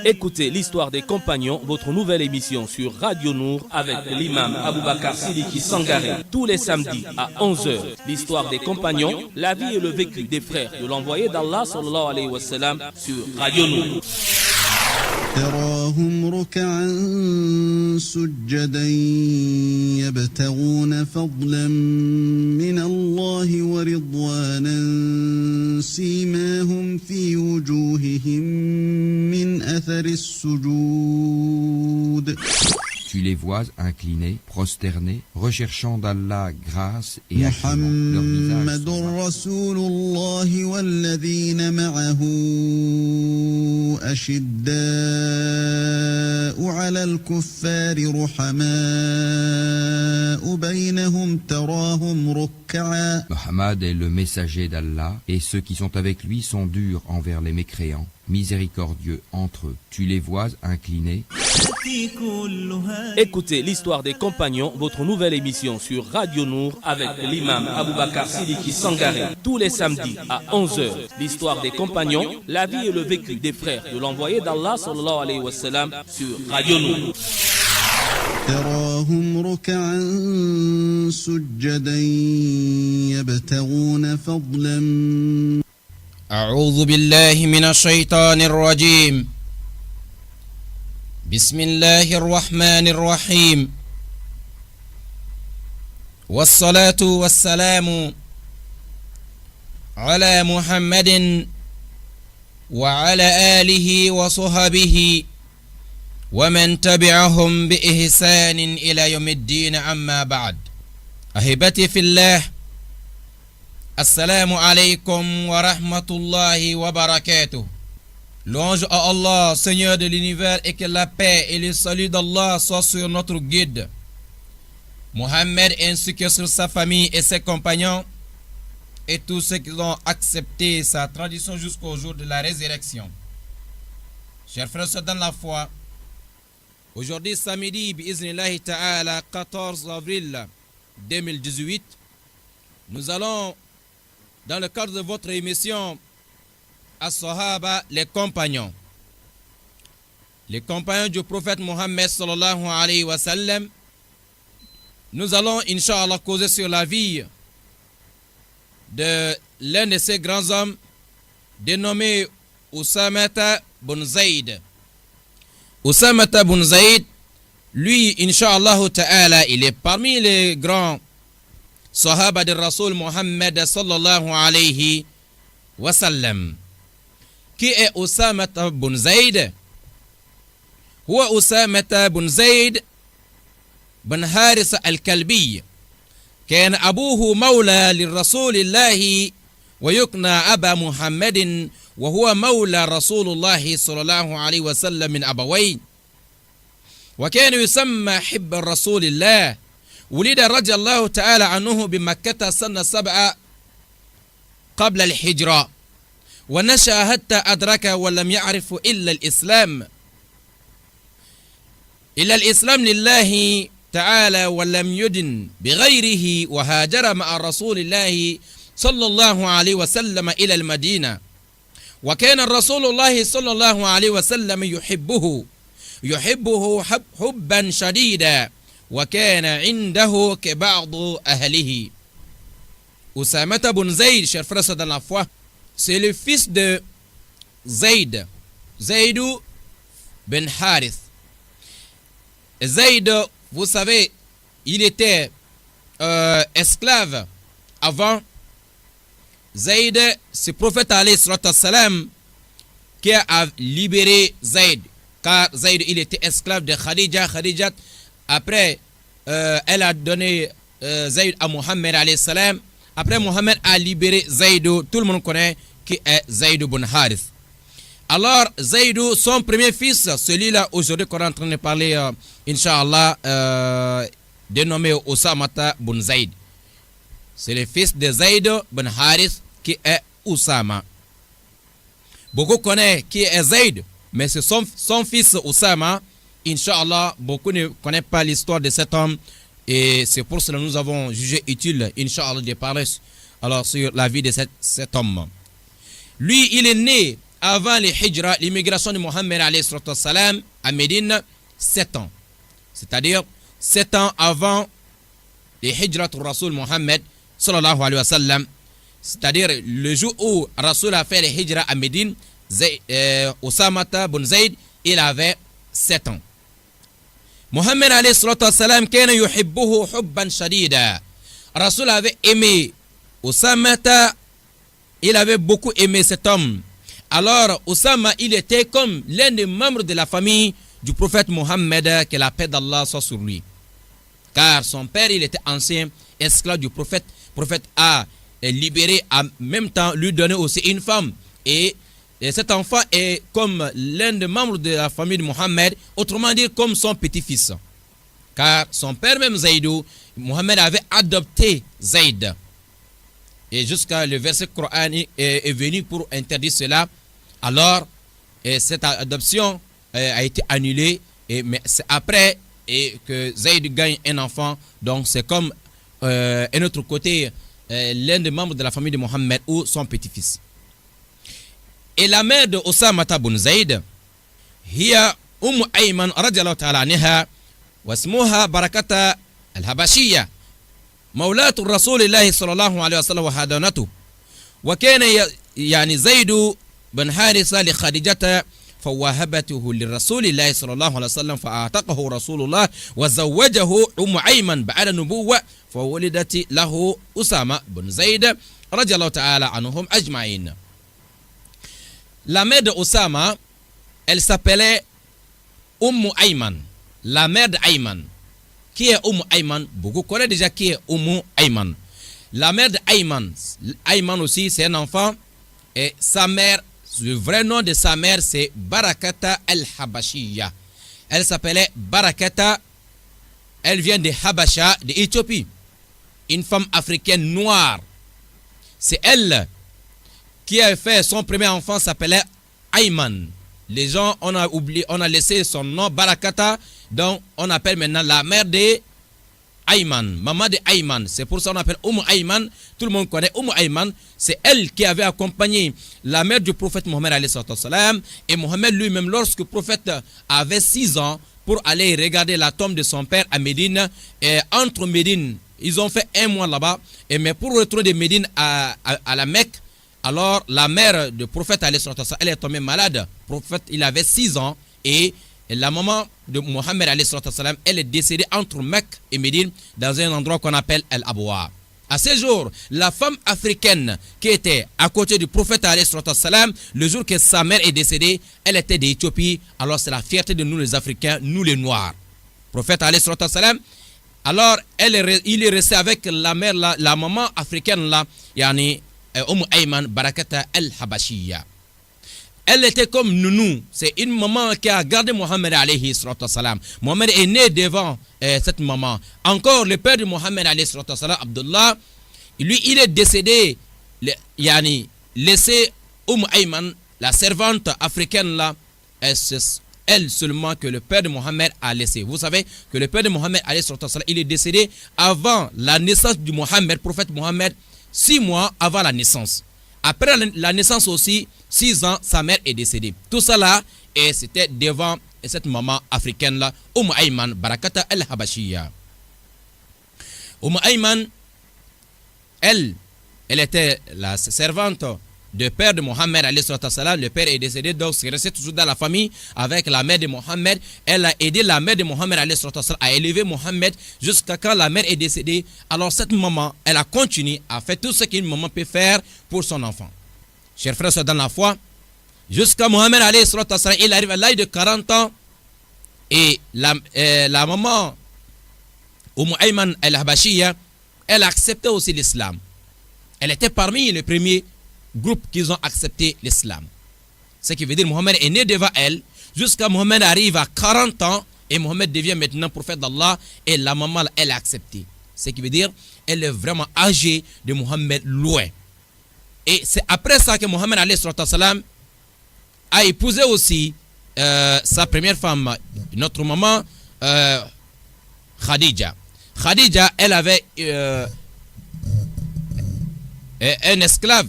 Écoutez l'histoire des compagnons, votre nouvelle émission sur Radio Nour avec l'imam Aboubakar Sidiki Sangaré. Tous les samedis à 11h, l'histoire des compagnons, la vie et le vécu des frères de l'envoyé d'Allah sallallahu alayhi wa sallam sur Radio Nour. تراهم ركعا سجدا يبتغون فضلا من الله ورضوانا سيماهم في وجوههم من أثر السجود. Tu les vois inclinés, prosternés, recherchant d'Allah grâce et agrément. Leurs visages محمد رسول الله والذين معه أشداء على الكفار رحماء بينهم تراهم ركعا. Mohammed est le messager d'Allah et ceux qui sont avec lui sont durs envers les mécréants, miséricordieux entre eux. Tu les vois inclinés. Écoutez l'histoire des compagnons, votre nouvelle émission sur Radio Nour avec l'imam Aboubakar Sidiki Sangaré. Tous les samedis à 11h, l'histoire des compagnons, la vie et le vécu des frères de l'envoyé d'Allah sallallahu alayhi wa sallam sur Radio Nour. تراهم ركعا سجدا يبتغون فضلا. أعوذ بالله من الشيطان الرجيم. بسم الله الرحمن الرحيم. والصلاة والسلام على محمد وعلى آله وصحبه ومن تبعهم بإحسان إلى يوم الدين. أما بعد، أحبتي في الله، Assalamu alaikum wa rahmatullahi wa barakatuh. Louange à Allah, Seigneur de l'univers, et que la paix et le salut d'Allah soient sur notre guide, Mohammed, ainsi que sur sa famille et ses compagnons, et tous ceux qui ont accepté sa tradition jusqu'au jour de la résurrection. Chers frères dans la foi, aujourd'hui samedi, bi'iznillahi ta'ala, 14 avril 2018, nous allons, dans le cadre de votre émission As-Sahaba, les compagnons du prophète Mohammed sallallahu alayhi wa sallam, nous allons inch'Allah causer sur la vie de l'un de ces grands hommes dénommé Ousamata bin Zayd. Ousamata bin Zayd, lui, inch'Allah ta'ala, il est parmi les grands Sahaba de Rasoul Muhammad sallallahu alayhi wa sallam. Qui est Ousamah bin Zayd? هو أسامة بن زيد بن حارث الكلبي. كان أبوه مولى للرسول الله ويكنى أبا محمد، وهو مولى رسول الله صلى الله عليه وسلم من أبوين، وكان يسمى حب الرسول الله. ولد رضي الله تعالى عنه بمكة سنة 7 قبل الهجرة، ونشأ حتى أدرك ولم يعرف إلا الإسلام لله تعالى، ولم يدن بغيره، وهاجر مع رسول الله صلى الله عليه وسلم إلى المدينة، وكان رسول الله صلى الله عليه وسلم يحبه حبا شديدا، وكان عنده كبعض أهله. Ousamah bin Zayd, chers frères dans la foi, c'est le fils de Zayd bin Harith. Zayd, vous savez, il était esclave avant. Zayd, c'est le prophète alayhi salatu wassalam qui a libéré Zayd, car Zayd, il était esclave de Khadija. Après, elle a donné Zayd à Mohammed alayhi salam. Après, Mohammed a libéré Zayd. Tout le monde connaît qui est Zayd bin Harith. Alors, Zayd, son premier fils, celui-là aujourd'hui qu'on est en train de parler, Inch'Allah, dénommé Ousamah bin Zayd. C'est le fils de Zayd bin Harith qui est Ousamah. Beaucoup connaissent qui est Zayd, mais c'est son fils Ousamah. Inch'Allah, beaucoup ne connaissent pas l'histoire de cet homme, et c'est pour cela que nous avons jugé utile, Inch'Allah, de parler alors sur la vie de cet homme. Lui, il est né avant les hijra, l'immigration de Mohammed à Médine, 7 ans. C'est-à-dire 7 ans avant les hijra du Rasoul Mohammed sallallahu alayhi wa sallam. C'est-à-dire le jour où Rasoul a fait les hijra à Médine, Osama bin Zayd, il avait 7 ans. Mohammed alayhi salatu wassalam kana yuhibbuhu hubban shadida. Rasoul avait aimé Osama, il avait beaucoup aimé cet homme. Alors Osama, il était comme l'un des membres de la famille du prophète Mohammed, que la paix d'Allah soit sur lui. Car son père, il était ancien esclave du prophète. Le prophète a libéré, en même temps lui donné aussi une femme. Et cet enfant est comme l'un des membres de la famille de Mohammed, autrement dit comme son petit-fils. Car son père même Zaydou, Mohammed avait adopté Zayd. Et jusqu'à le verset coranique est venu pour interdire cela. Alors, cette adoption a été annulée. Mais c'est après que Zayd gagne un enfant. Donc c'est comme un autre côté, l'un des membres de la famille de Mohammed ou son petit-fils. Et la mère de Osama bin Zayd, hiya Ayman radiyallahu ta'ala anha, wasmuha Barakata al-Habashiyya, مولاة رسول الله صلى الله عليه وسلم وحضانته. وكان يعني زيد بن حارثة لخديجة فوهبته لرسول الله صلى الله عليه وسلم فأعتقه رسول الله وزوجه أيمن بعد النبوة فولدت له أسامة بن زيد رضي الله تعالى عنهم أجمعين. La mère de Osama, elle s'appelait Ayman, la mère d'Ayman. Qui est Ayman? Beaucoup connaissent déjà qui est Ayman. La mère d'Ayman, Ayman aussi, c'est un enfant. Et sa mère, le vrai nom de sa mère, c'est Barakata al-Habashiyya. Elle s'appelait Barakata. Elle vient de Habasha, d'Éthiopie. Une femme africaine noire. C'est elle qui a fait son premier enfant, s'appelait Ayman. Les gens, on a oublié, on a laissé son nom Barakata, donc on appelle maintenant la mère de Ayman, maman de Ayman. C'est pour ça qu'on appelle Ayman. Tout le monde connaît Ayman. C'est elle qui avait accompagné la mère du prophète Mohammed alayhi salam. Et Mohammed lui-même, lorsque le prophète avait 6 ans, pour aller regarder la tombe de son père à Médine, et entre Médine, ils ont fait 1 mois là-bas, mais pour retourner de Médine à la Mecque, alors la mère du prophète elle est tombée malade. Le prophète, il avait 6 ans et la maman de Mohammed elle est décédée entre Mecque et Médine dans un endroit qu'on appelle Al-Abwa. À ce jour, la femme africaine qui était à côté du prophète le jour que sa mère est décédée, elle était d'Éthiopie. Alors c'est la fierté de nous les Africains, nous les Noirs. Le prophète alors il est resté avec la mère, la maman africaine là, yani Ayman Barakata al-Habashiyya. Elle était comme Nounou. C'est une maman qui a gardé Mohammed alayhi salam. Mohammed est né devant cette maman. Encore le père de Mohammed alayhi salam, Abdullah, lui il est décédé, laissé Ayman, la servante africaine là, elle seulement que le père de Mohammed a laissé. Vous savez que le père de Mohammed alayhi salam, il est décédé avant la naissance du Mohammed, prophète Mohammed, 6 mois avant la naissance. Après la naissance aussi, 6 ans, sa mère est décédée. Tout ça là, et c'était devant cette maman africaine là, Ayman Barakata al-Habashiyya. Ayman, elle était la servante de père de Mohammed alayhi salam. Le père est décédé, donc c'est resté toujours dans la famille avec la mère de Mohammed. Elle a aidé la mère de Mohammed alayhi salam à élever Mohammed jusqu'à quand la mère est décédée. Alors cette maman, elle a continué à faire tout ce qu'une maman peut faire pour son enfant. Chers frères dans la foi, jusqu'à Mohammed alayhi salam, il arrive à l'âge de 40 ans et la maman Ayman al-Habashiyya, elle a accepté aussi l'islam. Elle était parmi les premiers groupes qui ont accepté l'islam. Ce qui veut dire Mohammed est né devant elle jusqu'à Mohammed arrive à 40 ans et Mohammed devient maintenant prophète d'Allah et la maman elle a accepté. Ce qui veut dire elle est vraiment âgée de Mohammed loin. Et c'est après ça que Mohammed alayhi salam a épousé aussi sa première femme, notre maman Khadija. Khadija, elle avait un esclave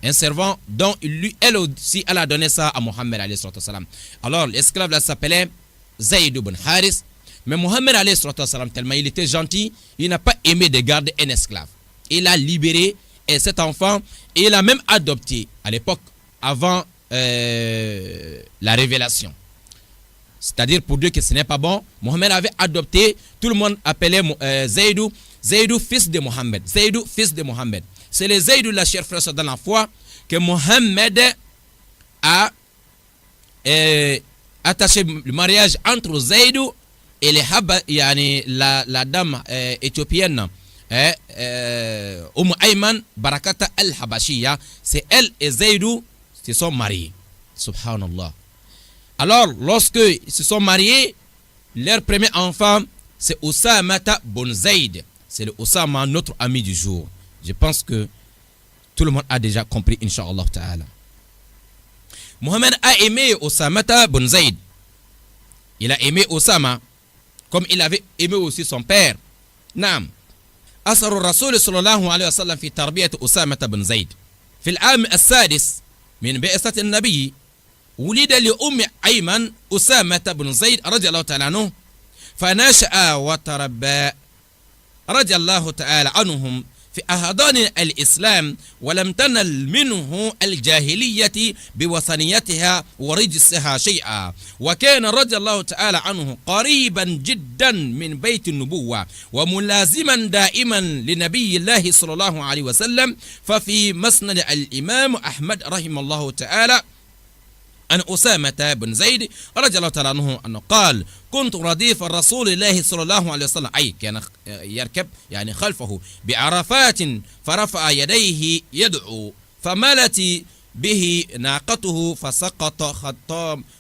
un servant dont elle aussi, elle a donné ça à Mohammed alayhi salatu wassalam. Alors, l'esclave là s'appelait Zayd ibn Haris. Mais Mohammed alayhi salatu wassalam, tellement il était gentil, il n'a pas aimé de garder un esclave. Il a libéré cet enfant et il a même adopté à l'époque avant la révélation. C'est-à-dire pour dire que ce n'est pas bon, Mohammed avait adopté, tout le monde appelait Zaydou, fils de Mohammed. Zaydou, fils de Mohammed. C'est les Zaydou, la chère frère dans la foi, que Mohammed a attaché le mariage entre Zaydou et les la dame éthiopienne, Ayman Barakata al-Habashiya. C'est elle et Zaydou se sont mariés. Subhanallah. Alors, lorsqu'ils se sont mariés, leur premier enfant, c'est Osama bin Zayd. C'est le Osama, notre ami du jour. Je pense que tout le monde a déjà compris, Inch'Allah Ta'ala. Mohammed a aimé Osama bin Zayd. Il a aimé Osama, comme il avait aimé aussi son père. Naam. أثر الرسول صلى الله عليه وسلم في تربية أسامة بن زيد. في العام السادس من بعثة النبي ولد لأم أيمن أسامة بن زيد رضي الله تعالى عنه، فنشأ وتربى رضي الله تعالى عنهم في أحضان الإسلام، ولم تنل منه الجاهلية بوثنيتها ورجسها شيئا، وكان رضي الله تعالى عنه قريبا جدا من بيت النبوة وملازما دائما لنبي الله صلى الله عليه وسلم. ففي مسند الإمام أحمد رحمه الله تعالى عن أسامة بن زيد رضي الله تعالى عنه أنه قال: كنت رديف رسول الله صلى الله عليه وسلم، أي كان يركب خلفه بعرفات، فرفع يديه يدعو، فملت به ناقته فسقط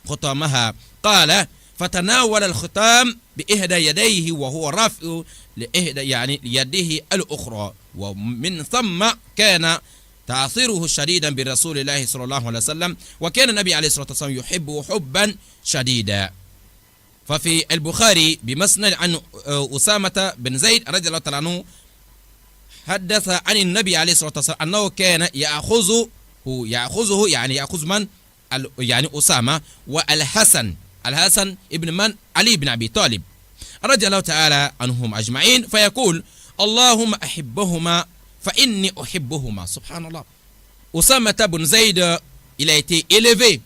خطامها. قال: فتناول الختام بإحدى يديه وهو رافع لإحدى يده الأخرى، ومن ثم كان تأثيره شديدا برسول الله صلى الله عليه وسلم، وكان النبي عليه الصلاة والسلام يحبه حبا شديدا. ففي البخاري بمسند عن أسامة بن زيد رضي الله تعالى عنه حدث عن النبي عليه الصلاة والسلام أنه كان يأخذه يأخذ من أسامة والحسن ابن من علي بن أبي طالب رضي الله تعالى عنهم أجمعين، فيقول: اللهم أحبهما فإني أحبهما. Subhanallah. Osama bin Zayd, il a été élevé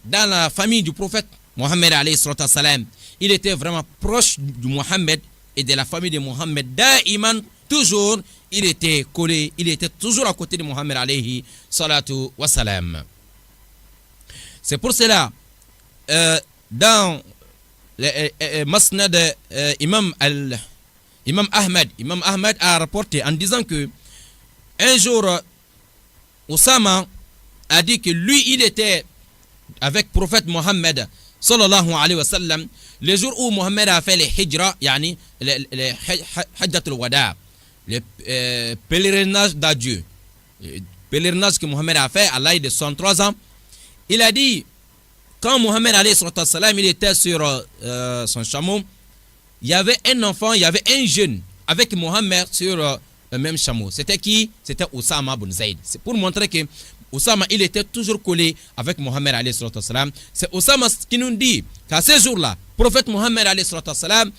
dans la famille du prophète Mohammed alayhi salatu wassalam. Il était vraiment proche de Mohammed et de la famille de Mohammed. Da'iman, toujours, il était collé, il était toujours à côté de Mohammed alayhi salatu wassalam. C'est pour cela, dans le Masnad Imam Ahmad a rapporté en disant que un jour, Osama a dit que lui, il était avec le prophète Mohammed sallallahu alayhi wa sallam le jour où Mohammed a fait les hijra, le hajjatul wada, le pèlerinage d'adieu, le pèlerinage que Mohammed a fait à l'âge de 103 ans. Il a dit, quand Mohammed alayhi wa sallam, il était sur son chameau, il y avait un enfant, il y avait un jeune avec Mohammed sur le même chameau. C'était qui? C'était Osama bin Zayd. C'est pour montrer que Osama, il était toujours collé avec Mohammed alayhi wa sallam. C'est Osama qui nous dit qu'à ce jour-là, le prophète Mohammed alayhi wa sallam,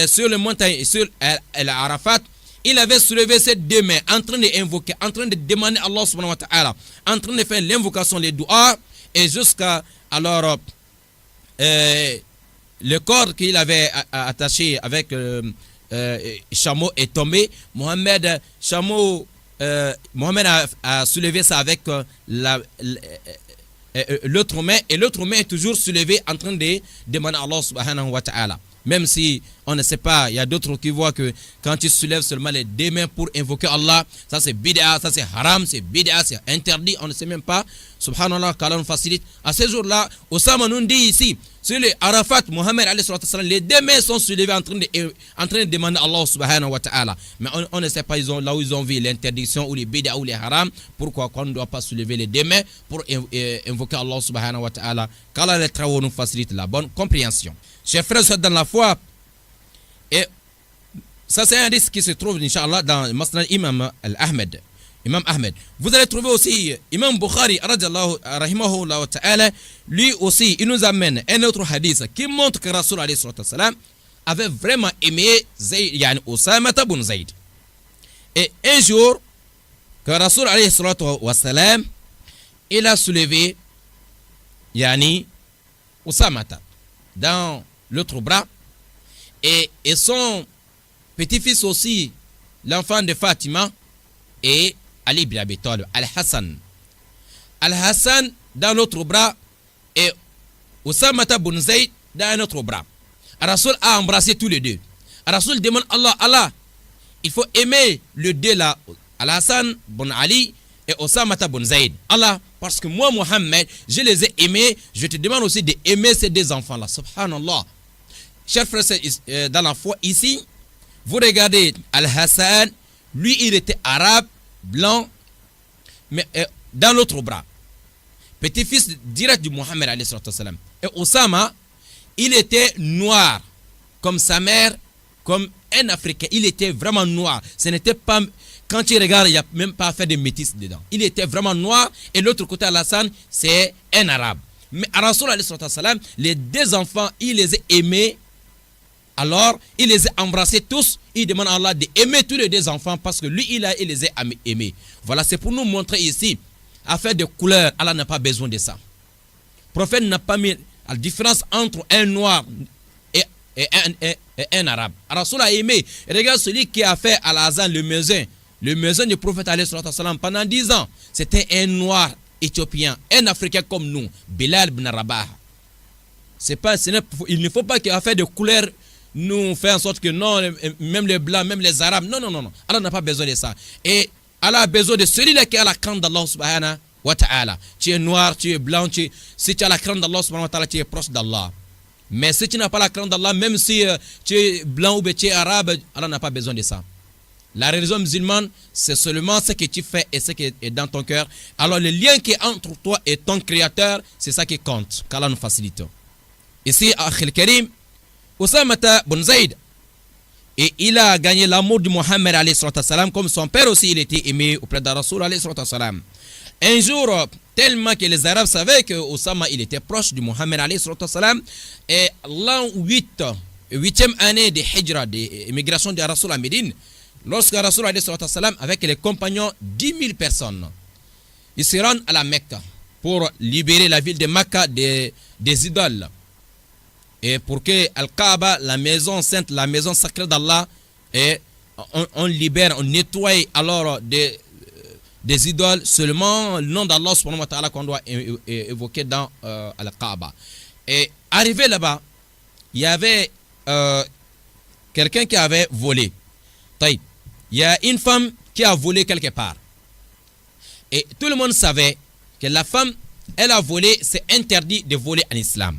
sur le montagne, sur Arafat, il avait soulevé ses deux mains en train d'invoquer, en train de demander à Allah subhanahu wa ta'ala, en train de faire l'invocation, les doigts, et jusqu'à alors le corps qu'il avait attaché avec chameau est tombé. Mohammed a soulevé ça avec l'autre main, et l'autre main est toujours soulevée en train de demander à Allah subhanahu wa ta'ala. Même si on ne sait pas, il y a d'autres qui voient que quand tu soulèves seulement les deux mains pour invoquer Allah, ça c'est bid'a, ça c'est haram, c'est bid'a, c'est interdit, on ne sait même pas. Subhanallah, qu'Allah nous facilite. À ce jour-là, Osama nous dit ici, sur les Arafat, Mohammed alayhi wa sallam, les deux mains sont soulevées en train de demander à Allah subhanahu wa ta'ala. Mais on ne sait pas là où ils ont vu l'interdiction ou les bid'a ou les haram. Pourquoi on ne doit pas soulever les deux mains pour invoquer Allah subhanahu wa ta'ala. Qu'Allah les travaux nous facilite la bonne compréhension. Chers frères dans la foi, et ça c'est un risque qui se trouve, Inch'Allah, dans Masnad Imam Ahmed. Imam Ahmed. Vous allez trouver aussi Imam Bukhari, rahimahullah ta'ala, lui aussi, il nous amène un autre hadith qui montre que Rasul alayhi salam avait vraiment aimé Osama ibn Zayd. Et un jour, que Rasul alayhi salam, il a soulevé Osama dans l'autre bras, et son petit-fils aussi, l'enfant de Fatima, et Ali ibn Abi Talib, Al-Hassan. Al-Hassan dans l'autre bras et Osama ibn Zayd dans un autre bras. Rasul a embrassé tous les deux. Rasul demande Allah, il faut aimer le deux là, Al-Hassan ibn Ali et Osama ibn Zayd. Allah, parce que moi, Mohammed, je les ai aimés, je te demande aussi d'aimer ces deux enfants-là. Subhanallah. Chers frères, dans la foi, ici, vous regardez Al-Hassan, lui, il était arabe, blanc, mais dans l'autre bras. Petit-fils direct du Mohammed alayhi salam. Et Osama, il était noir, comme sa mère, comme un Africain. Il était vraiment noir. Ce n'était pas, quand tu regardes, il n'y a même pas fait de métis dedans. Il était vraiment noir. Et l'autre côté, Al-Hassan, c'est un arabe. Mais à Rasul alayhi salam, les deux enfants, il les a aimés. Alors, il les a embrassés tous. Il demande à Allah d'aimer tous les deux enfants parce que lui, il les a aimés. Voilà, c'est pour nous montrer ici, affaire de couleur, Allah n'a pas besoin de ça. Le prophète n'a pas mis la différence entre un noir et un arabe. Rasul a aimé. Regarde celui qui a fait Al-Azan, le muezzin du prophète pendant 10 ans. C'était un noir éthiopien, un Africain comme nous, Bilal ibn Rabah. Il ne faut pas qu'il y ait affaire de couleur nous fait en sorte que non, même les blancs, même les arabes, non. Allah n'a pas besoin de ça. Et Allah a besoin de celui-là qui a la crainte d'Allah subhanahu wa ta'ala. Tu es noir, tu es blanc, si tu as la crainte d'Allah subhanahu wa ta'ala, tu es proche d'Allah. Mais si tu n'as pas la crainte d'Allah, même si tu es blanc ou tu es arabe, Allah n'a pas besoin de ça. La religion musulmane, c'est seulement ce que tu fais et ce qui est dans ton cœur. Alors le lien qui est entre toi et ton créateur, c'est ça qui compte, qu'Allah nous facilite. Ici, Akhil Karim, Osama ibn Zayd, et il a gagné l'amour de Mohammed alayhi salam, comme son père aussi il était aimé auprès de Rasul alayhi salam. Un jour, tellement que les Arabes savaient que Osama il était proche de Mohammed alayhi salam, et l'an 8e année de Hijra, de immigration de Rasul à Médine, lorsque Rasul alayhi salam avec les compagnons 10 000 personnes, ils se rendent à la Mecque pour libérer la ville de Mecca des idoles. Et pour que Al-Kaaba, la maison sainte, la maison sacrée d'Allah, on libère, on nettoie alors des idoles, seulement le nom d'Allah subhanahu wa ta'ala qu'on doit évoquer dans Al-Kaaba. Et arrivé là-bas, il y avait quelqu'un qui avait volé. Il y a une femme qui a volé quelque part. Et tout le monde savait que la femme, elle a volé, c'est interdit de voler en islam.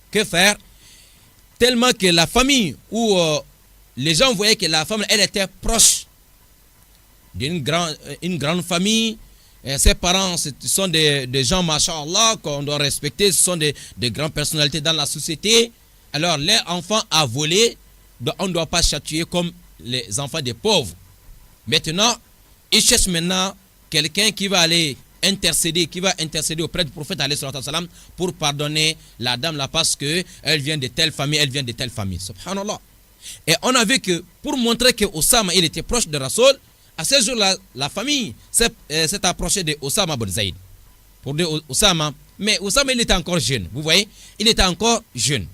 Que faire? Tellement que la famille, où les gens voyaient que la femme, elle était proche d'une grande famille. Et ses parents, ce sont des gens, masha'Allah, qu'on doit respecter. Ce sont des grandes personnalités dans la société. Alors, les enfants à voler, on ne doit pas châtier comme les enfants des pauvres. Maintenant, ils cherchent maintenant quelqu'un qui va aller intercéder auprès du prophète alayhi salam pour pardonner la dame là parce que elle vient de telle famille, subhanallah. Et on a vu que pour montrer que Osama il était proche de Rasoul, à ce jour-là la famille s'est approchée de Osama ibn Zayd pour dire Osama, mais Osama il était encore jeune, vous voyez, il était encore jeune.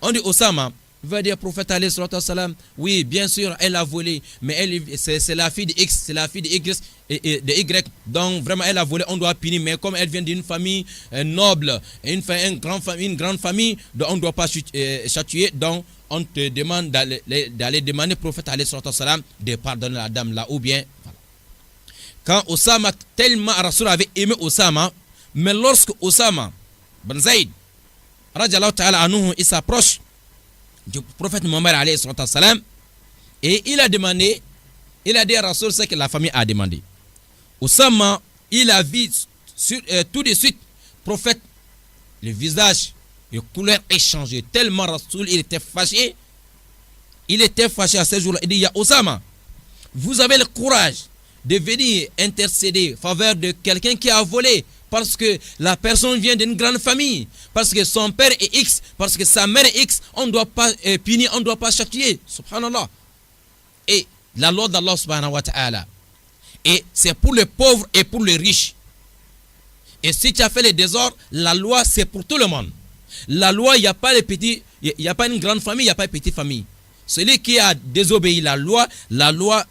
On dit Osama, va dire prophète alayhi salam, oui bien sûr elle a volé, mais c'est la fille de X, c'est la fille de Y, donc vraiment elle a volé, on doit punir, mais comme elle vient d'une famille noble, une grande famille, donc on ne doit pas châtier, donc on te demande d'aller demander au prophète alayhi salam de pardonner la dame là, ou bien voilà. Quand Osama, tellement Rasoul avait aimé Osama, mais lorsque Osama ibn Zayd radiallahu ta'ala anhu il s'approche du prophète Mohammed alayhi salam, et il a dit à Rasoul ce que la famille a demandé. Osama, il a vu tout de suite prophète, le visage, les couleurs échangées, tellement Rasoul il était fâché à ce jour-là. Il dit, ya Osama, vous avez le courage de venir intercéder en faveur de quelqu'un qui a volé, parce que la personne vient d'une grande famille, parce que son père est X, parce que sa mère est X, on ne doit pas punir, on ne doit pas châtier. Subhanallah. Et la loi d'Allah subhanahu wa ta'ala, et c'est pour les pauvres et pour les riches. Et si tu as fait les désordres, la loi c'est pour tout le monde. La loi, il n'y a pas les petits, il n'y a pas une grande famille, il n'y a pas une petite famille. Celui qui a désobéi la loi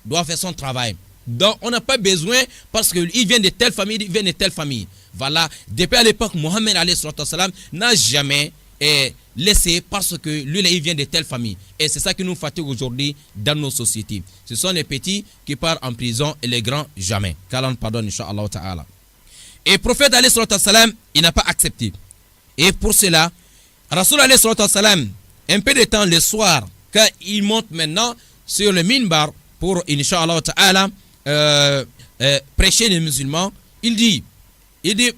doit faire son travail. Donc on n'a pas besoin, parce qu'il vient de telle famille, il vient de telle famille. Voilà, depuis à l'époque, Mohammed n'a jamais laissé, parce que lui, il vient de telle famille. Et c'est ça qui nous fatigue aujourd'hui dans nos sociétés. Ce sont les petits qui partent en prison et les grands jamais. Qu'Allah nous pardonne, Inch'Allah ta'ala. Et le prophète, il n'a pas accepté. Et pour cela, Rasoul, un peu de temps le soir, quand il monte maintenant sur le minbar pour, Inch'Allah ta'ala, prêcher les musulmans, il dit,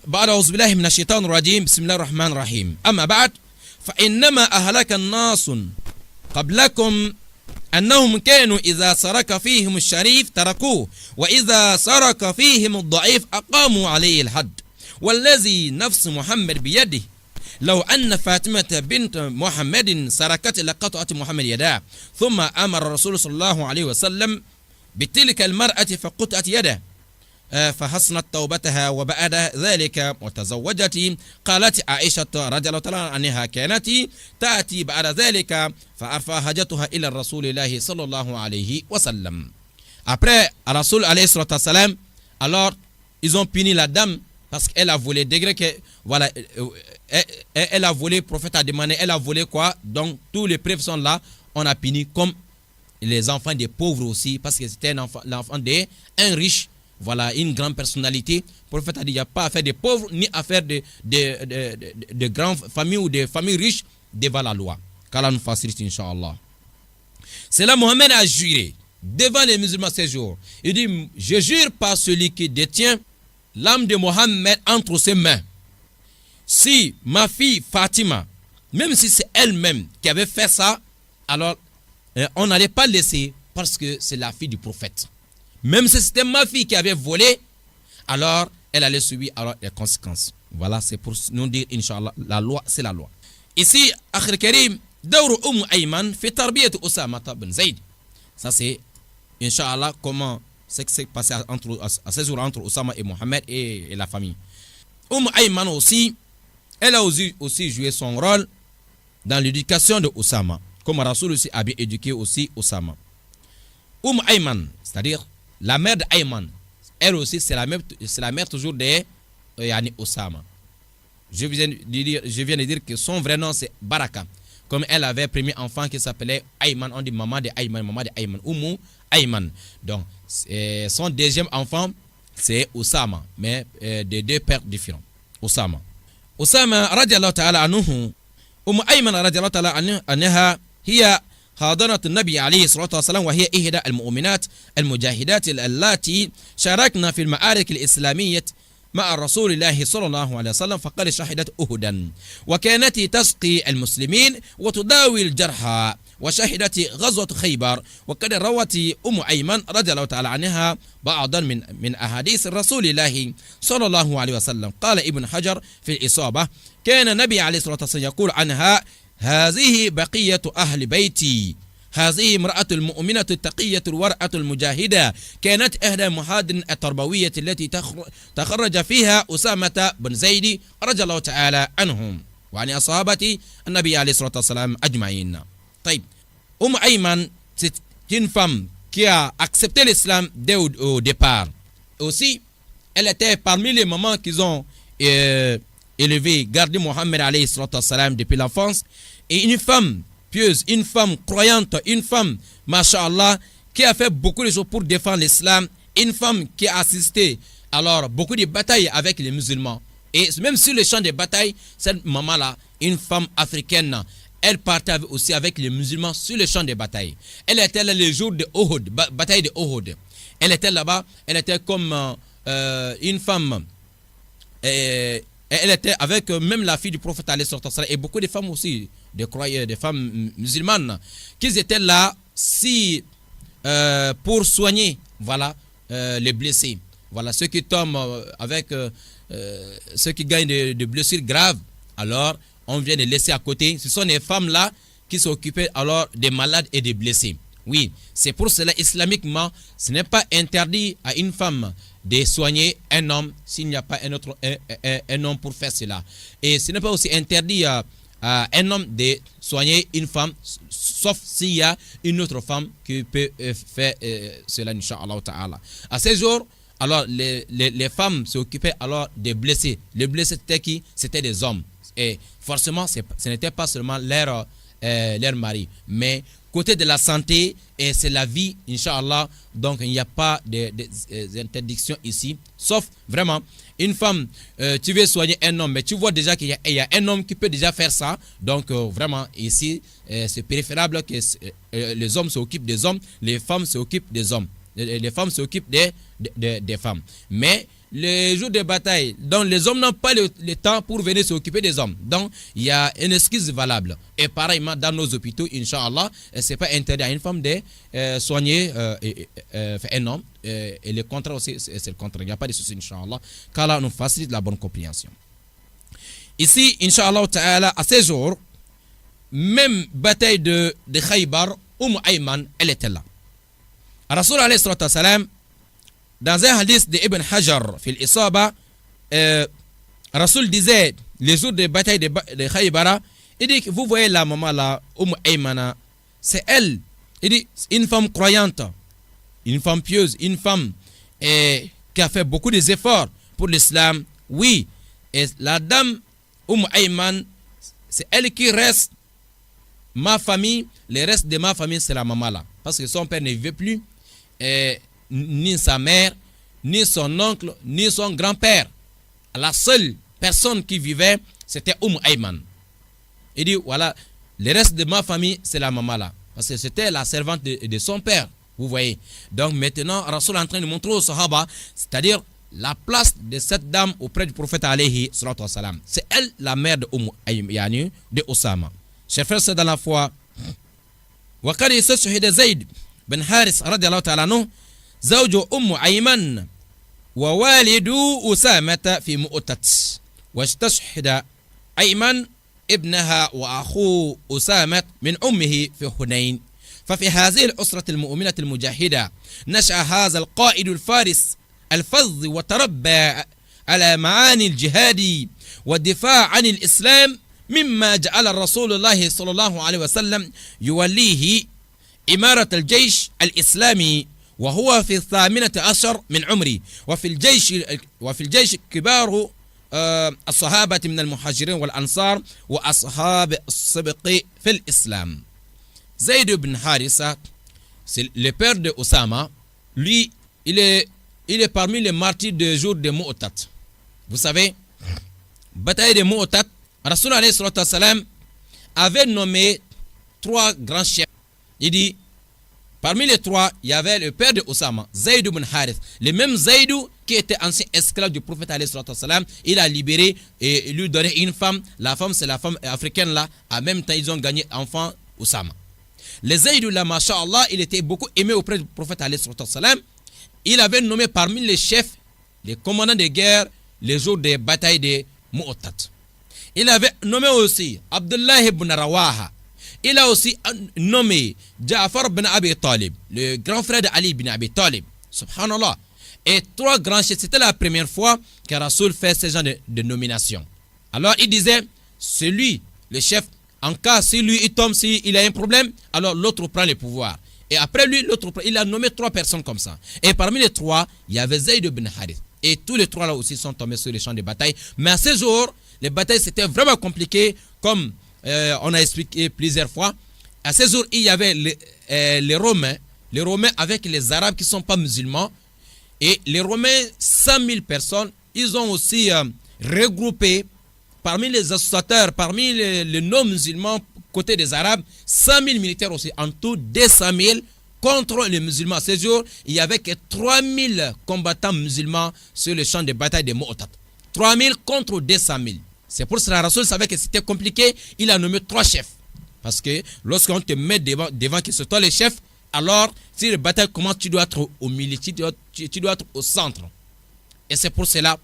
بعد أعوذ بالله من الشيطان الرجيم بسم الله الرحمن الرحيم أما بعد فإنما أهلك الناس قبلكم أنهم كانوا إذا سرق فيهم الشريف تركوه وإذا سرق فيهم الضعيف أقاموا عليه الحد والذي نفس محمد بيده لو أن فاطمة بنت محمد سرقت لقطعت محمد يداه ثم أمر الرسول صلى الله عليه وسلم بتلك المرأة فقطعت يده فحسنت توبتها وبعد ذلك وتزوجت. قالت عائشة رضي الله تعالى عنها كانت تأتي بعد ذلك فأرفع حاجتها إلى رسول الله صلى الله عليه وسلم. Après Rasoul alayhi salatu wassalam, alors ils ont puni la dame parce qu'elle a volé, degré que voilà, elle a volé, le prophète a demandé, elle a volé quoi? Donc tous les preuves sont là, on a puni comme les enfants des pauvres aussi, parce que c'était l'enfant d'un riche. Voilà, une grande personnalité. Le prophète a dit, il n'y a pas à faire des pauvres, ni à faire de grandes familles ou de familles riches devant la loi. Qu'Allah nous facilite, Inch'Allah. C'est là Mohammed a juré devant les musulmans ces jours. Il dit, je jure par celui qui détient l'âme de Mohammed entre ses mains. Si ma fille Fatima, même si c'est elle-même qui avait fait ça, alors on n'allait pas laisser, parce que c'est la fille du prophète. Même si c'était ma fille qui avait volé, alors elle allait subir alors les conséquences. Voilà, c'est pour nous dire, Inch'Allah, la loi, c'est la loi. Ici, Akhir Karim, Dawru Ayman fait tarbiyat Osama bin Zayd. Ça, c'est, Inch'Allah, comment c'est que c'est passé à ces jours entre Osama et Mohammed et la famille. Ayman aussi, elle a aussi joué son rôle dans l'éducation de Osama, comme Rasoul aussi a bien éduqué aussi Osama. Ayman, c'est-à-dire la mère d'Ayman, elle aussi c'est la mère toujours de Yani Osama. Je viens de dire que son vrai nom c'est Baraka. Comme elle avait un premier enfant qui s'appelait Ayman, on dit maman de Ayman, Ayman. Donc son deuxième enfant c'est Osama, mais de deux pères différents. Osama radiallahu ta'ala anhu, Ayman radiallahu ta'ala anha, hiya حاضنة النبي عليه الصلاة والسلام وهي إحدى المؤمنات المجاهدات اللاتي شاركنا في المعارك الإسلامية مع رسول الله صلى الله عليه وسلم فقد شهدت أهدا وكانت تسقي المسلمين وتداوي الجرحى وشهدت غزوة خيبر وقد روت أيمن رضي الله تعالى عنها بعضا من أحاديث رسول الله صلى الله عليه وسلم. قال ابن حجر في الإصابة كان النبي عليه الصلاة والسلام يقول عنها هذه بقية أهل بيتي هذه امرأة المؤمنة التقية الورعة المجاهدة كانت إحدى المحاضن التربوية التي تخرج فيها أسامة بن زيد رضي الله تعالى عنهم وعن أصحابة النبي عليه الصلاة والسلام أجمعين. طيب, Ayman, c'est une femme qui a accepté l'islam dès au départ. Aussi, elle était parmi les mamans qui ont élevé, gardé Mohammed alayhi salatu wassalam depuis l'enfance. Et une femme pieuse, une femme croyante, une femme, masha'Allah, qui a fait beaucoup de choses pour défendre l'islam. Une femme qui a assisté alors beaucoup de batailles avec les musulmans. Et même sur le champ de bataille, cette maman-là, une femme africaine, elle partait aussi avec les musulmans sur le champ de bataille. Elle était là le jour de Uhud, bataille de Uhud. Elle était là-bas, elle était comme une femme. Elle était avec même la fille du prophète et beaucoup de femmes aussi, des femmes musulmanes, qui étaient là si pour soigner, voilà, les blessés. Voilà, ceux qui tombent avec ceux qui gagnent de blessures graves, alors on vient de laisser à côté. Ce sont les femmes là qui s'occupent alors des malades et des blessés. Oui, c'est pour cela, islamiquement, ce n'est pas interdit à une femme de soigner un homme s'il n'y a pas un homme pour faire cela. Et ce n'est pas aussi interdit à un homme de soigner une femme, sauf s'il y a une autre femme qui peut faire cela, Inch'Allah Ta'ala. À ces jours, alors les femmes s'occupaient alors des blessés. Les blessés c'était qui? C'était des hommes. Et forcément, ce n'était pas seulement leur mari, mais côté de la santé, et c'est la vie, Inch'Allah. Donc il n'y a pas d'interdictions ici, sauf vraiment une femme, tu veux soigner un homme, mais tu vois déjà qu'il y a un homme qui peut déjà faire ça. Donc vraiment ici, c'est préférable que les hommes s'occupent des hommes, les femmes s'occupent des hommes, les femmes s'occupent des femmes. Mais les jours de bataille, donc les hommes n'ont pas le temps pour venir s'occuper des hommes. Donc il y a une excuse valable. Et pareillement dans nos hôpitaux, Inch'Allah, c'est pas interdit à une femme de soigner un homme. Et le contraire aussi, c'est le contraire. Il n'y a pas de souci, Inch'Allah, qu'Allah nous facilite la bonne compréhension. Ici, Inch'Allah Ta'ala, à ces jours, même bataille de Khaybar, Ayman, elle était là. Rasul alayhi salatu wassalam, dans un hadith de Ibn Hajar, fil Isaba, Rasul disait, les jours de bataille de Khaybar, il dit que vous voyez la maman là, Aymana, c'est elle. Il dit, une femme croyante, une femme pieuse, une femme qui a fait beaucoup d'efforts pour l'islam. Oui, et la dame Ayman, c'est elle qui reste ma famille. Le reste de ma famille, c'est la maman là. Parce que son père ne vivait plus. Ni sa mère, ni son oncle, ni son grand-père. La seule personne qui vivait, c'était Ayman. Il dit, voilà, le reste de ma famille, c'est la maman là. Parce que c'était la servante de son père, vous voyez. Donc maintenant, Rasul est en train de montrer aux Sahaba, c'est-à-dire la place de cette dame auprès du prophète alayhi salatu wassalam. C'est elle la mère de Ayman, de Osama. Chers frères, c'est dans la foi. وقد يستشهد زيد بن حارث رضي الله تعالى عنه زوج أيمن ووالد أسامة في مؤتة، واستشهد أيمن ابنها وأخو أسامة من أمه في حنين. ففي هذه الأسرة المؤمنة المجاهدة نشأ هذا القائد الفارس الفظ وتربى على معاني الجهاد والدفاع عن الإسلام، مما جعل رسول الله صلى الله عليه وسلم يوليه إمارة الجيش الإسلامي وهو في 18 من عمره. وفي الجيش كبار الصحابة من المهاجرين والأنصار وأصحاب السبق في الإسلام. Zayd ibn Harissa, c'est le père de Osama. Lui, il est parmi les martyrs du jour de Mu'tat. Vous savez, bataille de Mu'tat, Rasul alayhi salatu wassalam avait nommé 3 grands chefs. Il dit, parmi les 3, il y avait le père de Osama, Zayd ibn Harith. Le même Zayd qui était ancien esclave du prophète alayhi salatu wassalam, il a libéré et lui donné une femme. La femme, c'est la femme africaine là. En même temps, ils ont gagné enfant Osama. Le Zayd là, masha'Allah, il était beaucoup aimé auprès du prophète alayhi salatu wassalam. Il avait nommé parmi les chefs, les commandants de guerre, les jours des batailles de Mu'tat. Il avait nommé aussi Abdullah ibn Rawaha. Il a aussi nommé Ja'far ibn Abi Talib, le grand frère d'Ali ibn Abi Talib. Subhanallah. Et 3 grands chefs. C'était la première fois que Rasoul fait ce genre de nomination. Alors il disait, c'est lui, le chef. En cas, si lui il tombe, s'il a un problème, alors l'autre prend le pouvoir. Et après lui, l'autre, il a nommé 3 personnes comme ça. Et parmi les 3, il y avait Zayd ibn Harith. Et tous les 3 là aussi sont tombés sur les champs de bataille. Mais à ce jour, les batailles c'était vraiment compliqué, comme on a expliqué plusieurs fois. À ce jour, il y avait les Romains avec les Arabes qui ne sont pas musulmans. Et les Romains, 100 000 personnes, ils ont aussi regroupé parmi les associateurs, parmi les non-musulmans côté des Arabes, 100 000 militaires aussi, en tout 200 000 contre les musulmans. À ce jour, il n'y avait que 3 000 combattants musulmans sur le champ de bataille de Mu'tat. 3 000 contre 200 000. C'est pour cela que Rasoul savait que c'était compliqué. Il a nommé 3 chefs. Parce que lorsqu'on te met devant que c'est toi le chef, alors si le bataille commence, tu dois être au milieu, tu dois être au centre. Et c'est pour cela,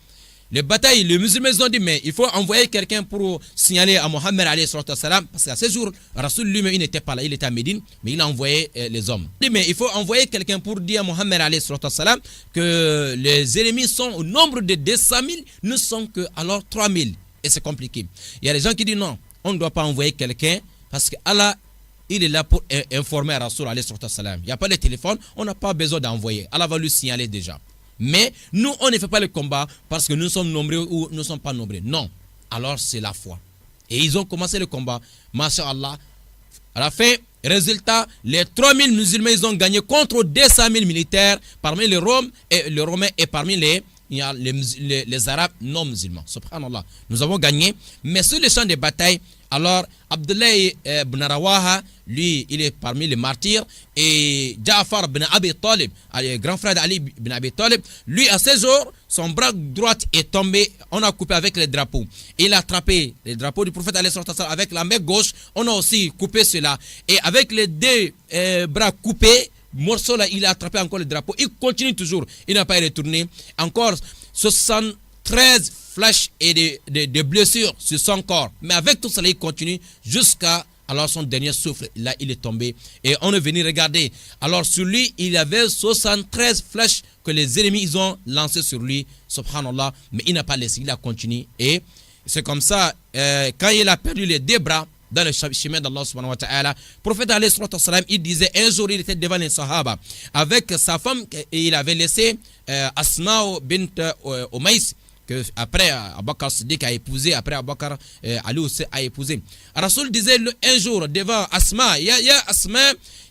les batailles, les musulmans ont dit, mais il faut envoyer quelqu'un pour signaler à Mohammed alayhi salatu wassalam, parce qu'à ce jour, Rasoul lui-même, il n'était pas là, il était à Médine, mais il a envoyé les hommes. Il dit, mais il faut envoyer quelqu'un pour dire à Mohammed alayhi salatu wassalam que les ennemis sont au nombre de 200 000, nous ne sommes que alors 3 000. Et c'est compliqué. Il y a des gens qui disent non, on ne doit pas envoyer quelqu'un, parce que Allah, il est là pour informer à Rasoul alayhi salatu wassalam. Il n'y a pas de téléphone, on n'a pas besoin d'envoyer. Allah va lui signaler déjà. Mais nous, on ne fait pas le combat parce que nous sommes nombreux ou nous ne sommes pas nombreux. Non. Alors, c'est la foi. Et ils ont commencé le combat. Masha'Allah. À la fin, résultat, les 3000 musulmans, ils ont gagné contre 200 000 militaires parmi les Romains et parmi les Arabes non musulmans. Subhanallah. Nous avons gagné. Mais sur le champ de bataille, alors, Abdullah ibn Rawaha, lui, il est parmi les martyrs. Et Ja'far ibn Abi Talib, le grand frère d'Ali ibn Abi Talib, lui, à ce jour, son bras droit est tombé. On a coupé avec les drapeaux. Il a attrapé les drapeaux du prophète avec la main gauche. On a aussi coupé cela. Et avec les deux bras coupés, morceau là, il a attrapé encore le drapeau. Il continue toujours. Il n'a pas retourné. Encore 73 flèches et des blessures sur son corps. Mais avec tout cela, il continue jusqu'à alors son dernier souffle. Là, il est tombé. Et on est venu regarder. Alors, sur lui, il y avait 73 flèches que les ennemis ils ont lancées sur lui. Subhanallah. Mais il n'a pas laissé. Il a continué. Et c'est comme ça, quand il a perdu les deux bras dans le chemin d'Allah subhanahu wa ta'ala, le prophète alayhi salatu wassalam, il disait, un jour, il était devant les Sahaba avec sa femme, et il avait laissé Asma bint Umays, que après Abu Bakr Siddiq a épousé, après Abu Bakr Ali aussi a épousé. Rasoul disait un jour devant Asma, il y a Asma,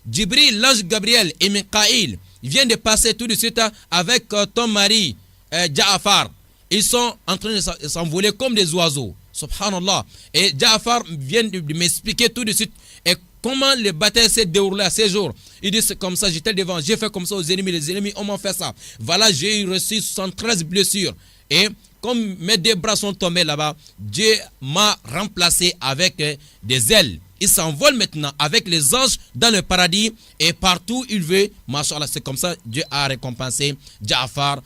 Jibril, l'ange Gabriel et Mikaïl, ils viennent de passer tout de suite avec ton mari Ja'far. Ils sont en train de s'envoler comme des oiseaux. Subhanallah. Et Ja'far vient de m'expliquer tout de suite et comment les batailles s'est déroulées à ces jours. Il dit c'est comme ça, j'étais devant, j'ai fait comme ça aux ennemis, les ennemis m'ont fait ça. Voilà, j'ai reçu 73 blessures. Et comme mes deux bras sont tombés là-bas, Dieu m'a remplacé avec des ailes. Il s'envole maintenant avec les anges dans le paradis et partout il veut. Masha'Allah, c'est comme ça Dieu a récompensé Ja'far,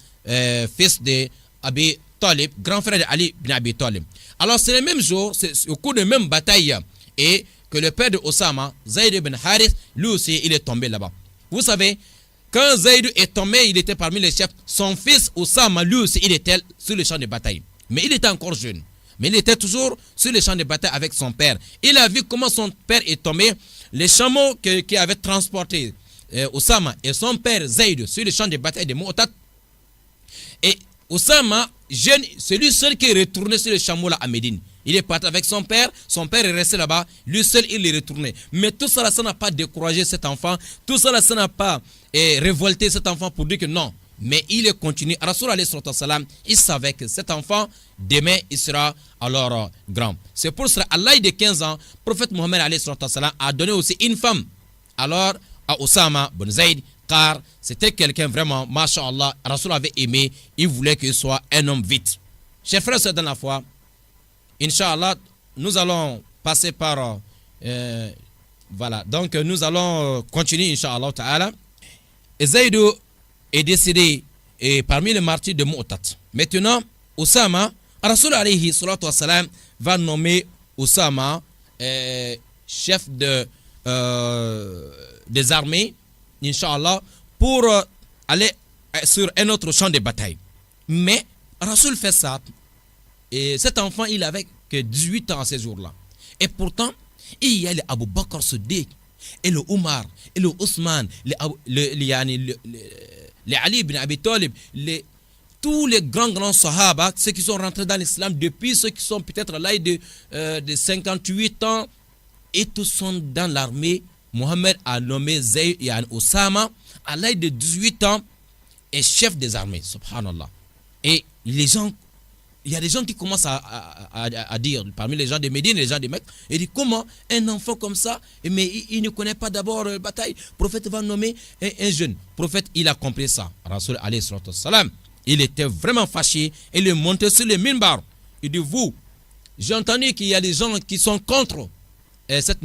fils de Abi Talib, grand frère d'Ali ibn Abi Talib. Alors c'est le même jour, c'est au cours de la même bataille et que le père de Osama, Zayd ibn Harith, lui aussi il est tombé là-bas. Vous savez, quand Zayd est tombé, il était parmi les chefs. Son fils Osama, lui aussi, il était sur le champ de bataille. Mais il était encore jeune. Mais il était toujours sur le champ de bataille avec son père. Il a vu comment son père est tombé. Les chameaux qui avaient transporté Osama et son père Zayd sur le champ de bataille de Mu'tat. Et Osama, jeune, c'est lui seul qui est retourné sur le chameau là à Médine. Il est parti avec son père est resté là-bas, lui seul il est retourné. Mais tout ça, ça n'a pas découragé cet enfant, tout ça, ça n'a pas révolté cet enfant pour dire que non. Mais il est continué. Rasoul alayhi salatu wassalam, il savait que cet enfant, demain, il sera alors grand. C'est pour cela, à l'âge de 15 ans, le prophète Mohammed alayhi salatu wassalam a donné aussi une femme. Alors, à Osama ibn Zayd, car c'était quelqu'un vraiment, masha'Allah, Rasoul avait aimé, il voulait qu'il soit un homme vite. Chers frères et sœurs dans la foi, Inch'Allah, nous allons passer par... voilà, donc nous allons continuer, Inch'Allah ta'ala. Et Zaydou est décédé parmi les martyrs de Mu'tat. Maintenant, Osama, Rasoul alayhi salatu wassalam, va nommer Osama chef des armées, Inch'Allah, pour aller sur un autre champ de bataille. Mais Rasoul fait ça. Et cet enfant, il avait que 18 ans à ces jours-là. Et pourtant, il y a les Abu Bakr Siddiq, et le Omar, et le Ousmane, les Ali ibn Abi Talib, tous les grands sahaba, ceux qui sont rentrés dans l'islam depuis ceux qui sont peut-être à l'âge de 58 ans, et tous sont dans l'armée. Mohammed a nommé Zayd et Osama à l'âge de 18 ans et chef des armées, subhanallah. Et les gens, il y a des gens qui commencent à dire, parmi les gens de Médine, les gens de Mecque, et dit comment un enfant comme ça, mais il ne connaît pas d'abord la bataille, le prophète va nommer un jeune. Le prophète, il a compris ça. Rasoul alayhi salatu wassalam, il était vraiment fâché, il est monté sur le minbar. Il dit, vous, j'ai entendu qu'il y a des gens qui sont contre cette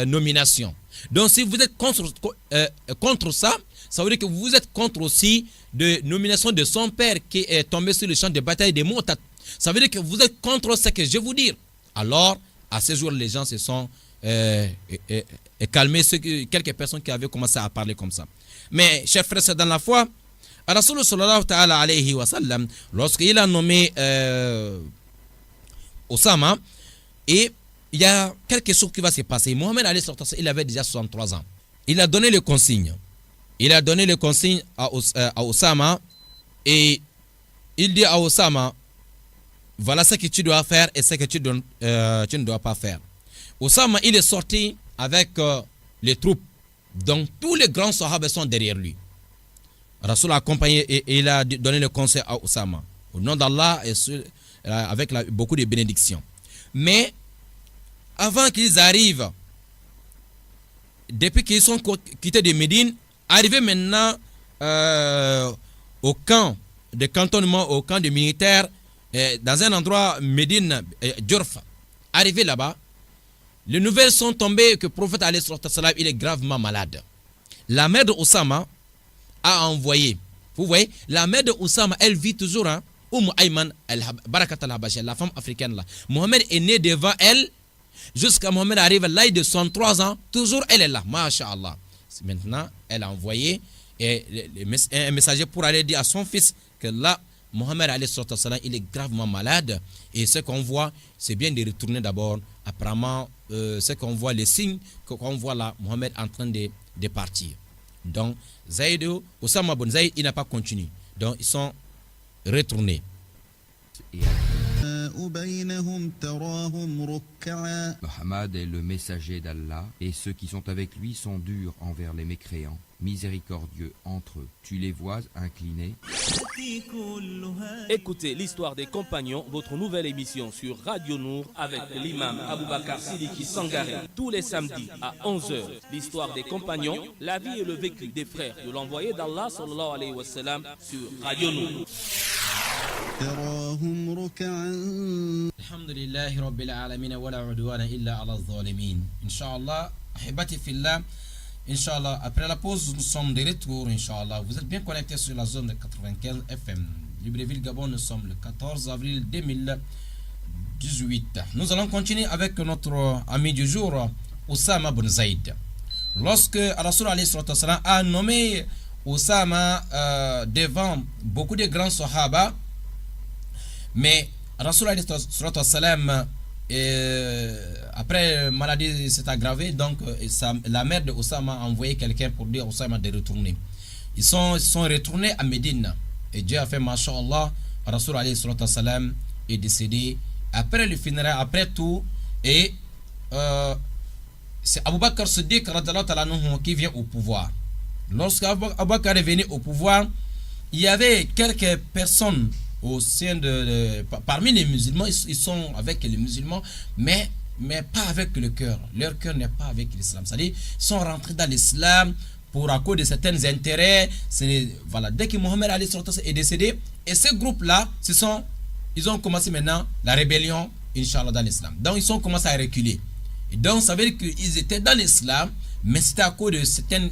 nomination. Donc si vous êtes contre ça, ça veut dire que vous êtes contre aussi de nomination de son père qui est tombé sur le champ de bataille des Mu'tah. Ça veut dire que vous êtes contre ce que je vais vous dire. Alors, à ce jour, les gens se sont calmés, quelques personnes qui avaient commencé à parler comme ça. Mais, chers frères, c'est dans la foi, Rasul sallallahu ta'ala alayhi wa sallam, lorsqu'il a nommé Osama, et il y a quelque chose qui va se passer. Mohamed alayhi sallam, il avait déjà 63 ans. Il a donné le consigne. Il a donné le consigne à Osama, et il dit à Osama, voilà ce que tu dois faire et ce que tu ne dois pas faire. Osama, il est sorti avec les troupes. Donc, tous les grands sahaba sont derrière lui. Rasoul a accompagné et il a donné le conseil à Osama. Au nom d'Allah et avec beaucoup de bénédictions. Mais, avant qu'ils arrivent, depuis qu'ils sont quittés de Médine, arrivés maintenant au camp de cantonnement, au camp de militaires, dans un endroit, Médine, Djurf, arrivé là-bas, les nouvelles sont tombées que le prophète alayhi salam, il est gravement malade. La mère de Osama a envoyé, vous voyez, la mère de Osama, elle vit toujours, hein, Ayman Barakat al-Habashi, la femme africaine là. Mohamed est né devant elle, jusqu'à Mohamed arrive à l'âge de 103 ans, toujours elle est là, masha'Allah. Maintenant, elle a envoyé un messager pour aller dire à son fils que là, Mohamed il est gravement malade, et ce qu'on voit, c'est bien de retourner d'abord. Apparemment, ce qu'on voit, les signes qu'on voit là, Mohamed en train de partir. Donc, Osama bin Zayd, il n'a pas continué. Donc, ils sont retournés. Mohammed est le messager d'Allah, et ceux qui sont avec lui sont durs envers les mécréants, miséricordieux entre eux. Tu les vois inclinés. Écoutez l'histoire des compagnons, votre nouvelle émission sur Radio Nour avec l'imam Aboubakar Sidiki Sangaré. Tous les samedis à 11h, l'histoire des compagnons, la vie et le vécu des frères de l'envoyé d'Allah sallallahu alayhi wa sallam sur Radio Nour. تراهم ركعا الحمد لله رب العالمين ولا عدوان إلا على الظالمين. Inch'Allah, ahibati fillah. Inch'Allah, après la pause, nous sommes de retour. Inch'Allah, vous êtes bien connectés sur la zone de 95 FM. Libreville, Gabon, nous sommes le 14 avril 2018. Nous allons continuer avec notre ami du jour, Osama bin Zayd. Lorsque Rasul a nommé Osama devant beaucoup de grands sahaba, mais Rasul après maladie s'est aggravée, donc la mère de Osama a envoyé quelqu'un pour dire à Osama de retourner. Ils sont retournés à Médine, et Dieu a fait masha'Allah. Rasul est décédé après le funérail, après tout, et c'est Abu Bakr Siddiq qui vient au pouvoir. Lorsque Abu Bakr est venu au pouvoir, il y avait quelques personnes au sein parmi les musulmans. Ils sont avec les musulmans, mais pas avec le cœur. Leur cœur n'est pas avec l'islam. C'est-à-dire, ils sont rentrés dans l'islam à cause de certains intérêts. Voilà, dès que Mohamed est décédé, et ce groupe-là, ils ont commencé maintenant la rébellion, Inch'Allah, dans l'islam. Donc, ils ont commencé à reculer. Et donc, ça veut dire qu'ils étaient dans l'islam, mais c'était à cause de certaines,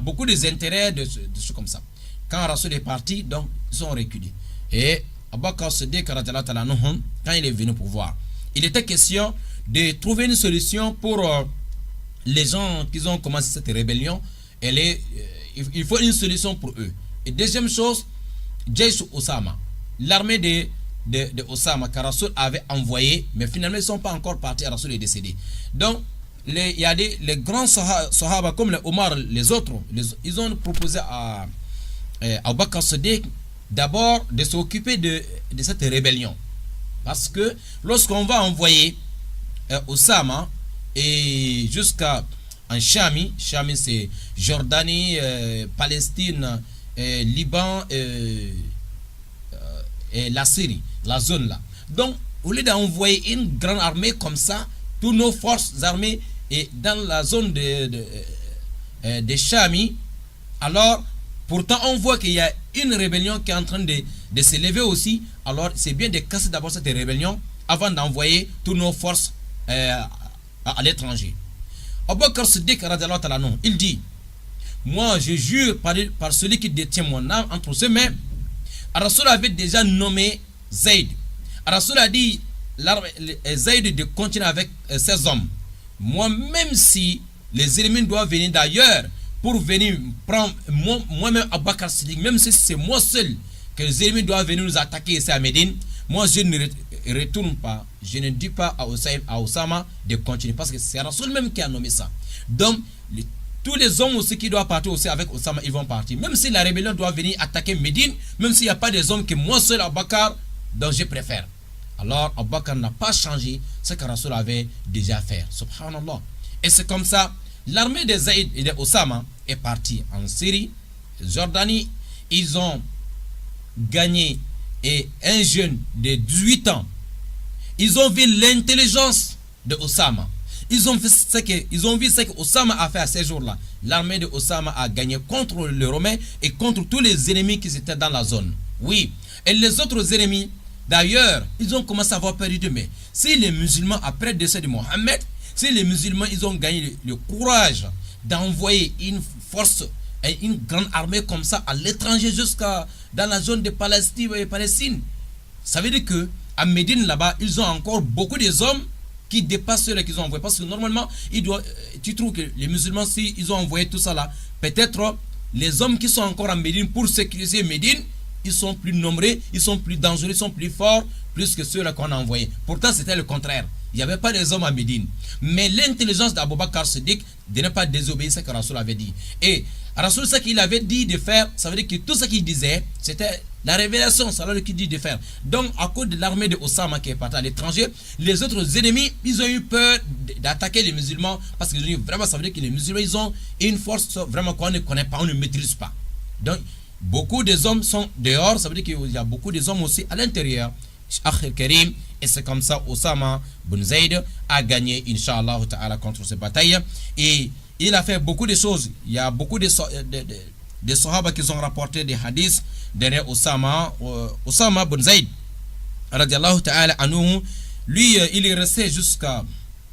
beaucoup des intérêts, de choses comme ça. Quand Rasul est parti, donc, ils ont reculé. Et Abu Bakr Siddiq, quand il est venu au pouvoir, il était question de trouver une solution pour les gens qui ont commencé cette rébellion. Il faut une solution pour eux. Et deuxième chose, Jaysh Osama, l'armée de Osama, que Rasul avait envoyé, mais finalement ils ne sont pas encore partis. Rasul est décédé. Donc, il y a les grands sahaba comme les Omar, les autres, ils ont proposé à Abu Bakr Siddiq d'abord de s'occuper de cette rébellion. Parce que lorsqu'on va envoyer Osama et jusqu'à en Chami c'est Jordanie, Palestine, Liban et la Syrie, la zone là. Donc, au lieu d'envoyer une grande armée comme ça, toutes nos forces armées et dans la zone de Chami, alors pourtant on voit qu'il y a une rébellion qui est en train de s'élever aussi. Alors c'est bien de casser d'abord cette rébellion avant d'envoyer toutes nos forces à l'étranger. Abu Bakr Siddiq, radiallahu ta'ala anhu, il dit, moi je jure par celui qui détient mon âme entre ses mains. Rasoul avait déjà nommé Zayd. Rasoul a dit Zayd de continuer avec ses hommes. Moi, même si les ennemis doivent venir d'ailleurs pour venir prendre moi-même Abu Bakr Siddiq, même si c'est moi seul que les ennemis doivent venir nous attaquer ici à Médine, moi je ne retourne pas, je ne dis pas à Osama de continuer, parce que c'est Rasoul même qui a nommé ça. Donc tous les hommes aussi qui doivent partir aussi avec Osama, ils vont partir. Même si la rébellion doit venir attaquer Médine, même s'il n'y a pas des hommes que moi seul Abu Bakr, donc je préfère. Alors Abu Bakr n'a pas changé ce que Rasoul avait déjà fait. Subhanallah. Et c'est comme ça, l'armée de Zayd et de Osama est partie en Syrie, Jordanie. Ils ont gagné et un jeune de 18 ans. Ils ont vu l'intelligence de Osama. Ils ont vu ce que Osama a fait à ces jours-là. L'armée de Osama a gagné contre les Romains et contre tous les ennemis qui étaient dans la zone. Oui. Et les autres ennemis, d'ailleurs, ils ont commencé à avoir peur de mais si les musulmans, après le décès de Mohammed, si les musulmans, ils ont gagné le courage d'envoyer une force et une grande armée comme ça à l'étranger jusqu'à dans la zone de Palestine, ça veut dire que à Médine là-bas, ils ont encore beaucoup de hommes qui dépassent ceux qu'ils ont envoyés. Parce que normalement, tu trouves que les musulmans, si ils ont envoyé tout ça là, peut-être les hommes qui sont encore en Médine pour sécuriser Médine, ils sont plus nombreux, ils sont plus dangereux, ils sont plus forts, plus que ceux-là qu'on a envoyés. Pourtant, c'était le contraire. Il n'y avait pas des hommes à Médine. Mais l'intelligence d'Abu Bakr Siddiq de ne pas désobéir ce que Rasoul avait dit. Et Rasoul, ce qu'il avait dit de faire, ça veut dire que tout ce qu'il disait, c'était la révélation, c'est alors qu'il dit de faire. Donc, à cause de l'armée de Osama qui est partie à l'étranger, les autres ennemis, ils ont eu peur d'attaquer les musulmans, parce que vraiment, ça veut dire que les musulmans, ils ont une force vraiment qu'on ne connaît pas, on ne maîtrise pas. Donc, beaucoup des hommes sont dehors, ça veut dire qu'il y a beaucoup des hommes aussi à l'intérieur. Akhir Karim, et c'est comme ça Osama bin Zayd a gagné, Inch'Allah ta'ala, contre cette bataille. Et il a fait beaucoup de choses. Il y a beaucoup de Sahaba qui ont rapporté des hadiths derrière Osama bin Zayd, radiallahu ta'ala anhu. Lui, il est resté jusqu'à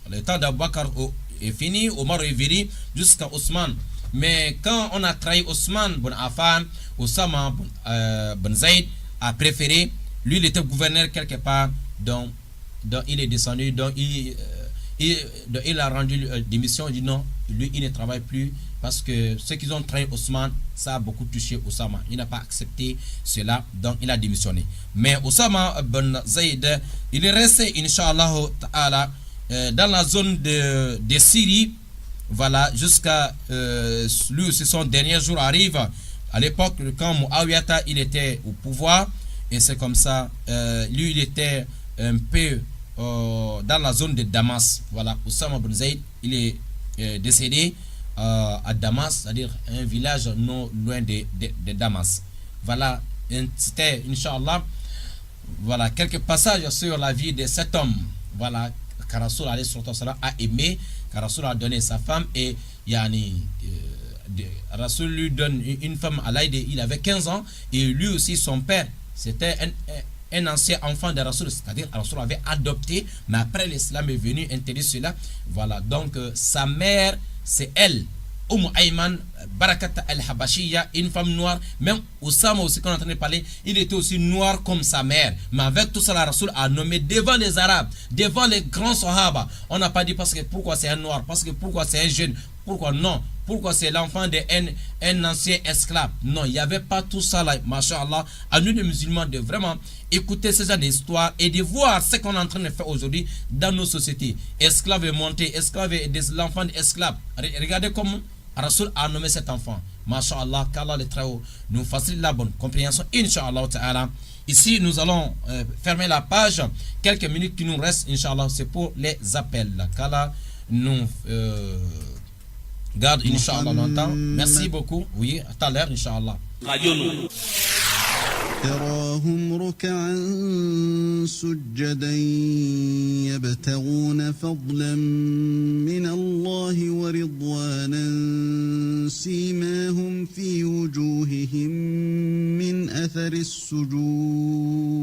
le temps d'Abu Bakr est fini, Omar est venu jusqu'à Ousmane. Mais quand on a trahi Ousmane bin Affan, Osama bin Zayd a préféré. Lui, il était gouverneur quelque part, donc il est descendu, donc il a rendu démission. Il dit non, lui, il ne travaille plus parce que ceux qui ont trahi Ousmane, ça a beaucoup touché Osama. Il n'a pas accepté cela, donc il a démissionné. Mais Osama bin Zayd, il est resté, Inch'Allah ta'ala, dans la zone de Syrie, voilà, jusqu'à lui aussi, son dernier jour arrive. À l'époque, quand Muawiyah, il était au pouvoir. Et c'est comme ça, lui, il était un peu dans la zone de Damas. Voilà, Osama bin Zayd, il est décédé à Damas, c'est-à-dire un village non loin de Damas. Voilà, c'était, Inch'Allah, voilà, quelques passages sur la vie de cet homme. Voilà, car Rasoul a aimé, car Rasoul a donné sa femme, et Rasoul lui donne une femme à l'âge, il avait 15 ans, et lui aussi, son père, c'était un ancien enfant de Rasoul, c'est-à-dire Rasoul avait adopté, mais après l'islam est venu interdire cela. Voilà, donc sa mère, c'est elle, Ayman Barakata al-Habashiya, une femme noire. Même Osama aussi, qu'on est en train de parler, il était aussi noir comme sa mère. Mais avec tout ça, la Rasoul a nommé devant les Arabes, devant les grands Sahaba. On n'a pas dit parce que pourquoi c'est un noir, parce que pourquoi c'est un jeune, pourquoi non, pourquoi c'est l'enfant d'un ancien esclave. Non, il n'y avait pas tout ça là, masha'Allah. À nous les musulmans de vraiment écouter ces genre d'histoires et de voir ce qu'on est en train de faire aujourd'hui dans nos sociétés. Esclave est monté, esclave est l'enfant d'esclave. Regardez comment Rasoul a nommé cet enfant. Masha'Allah, qu'Allah les très haut nous facilite la bonne compréhension, Inch'Allah ta'ala. Ici, nous allons fermer la page. Quelques minutes qui nous restent, Inch'Allah, c'est pour les appels. Qu'Allah nous garde, Inch'Allah, longtemps. Merci beaucoup. Oui, à tout à l'heure, Inch'Allah. Radio Nour. تراهم ركعا سجدا يبتغون فضلا من الله ورضوانا سيماهم في وجوههم من أثر السجود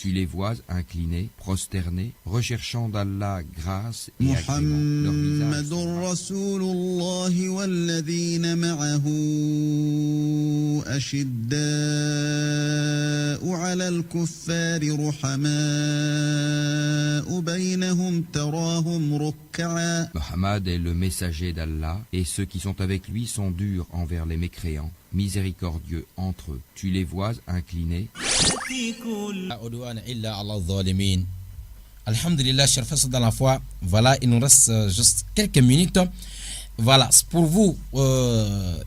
tu les vois inclinés, prosternés, recherchant d'Allah grâce et agrément. Leurs visages محمد sont رسول الله والذين معه أشداء على الكفار رحماء بينهم تراهم ركعا Mohammed est le messager d'Allah, et ceux qui sont avec lui sont durs envers les mécréants, miséricordieux entre eux. Tu les vois inclinés. Alhamdulillah, chers frères dans la foi, voilà, il nous reste juste quelques minutes. Voilà, pour vous,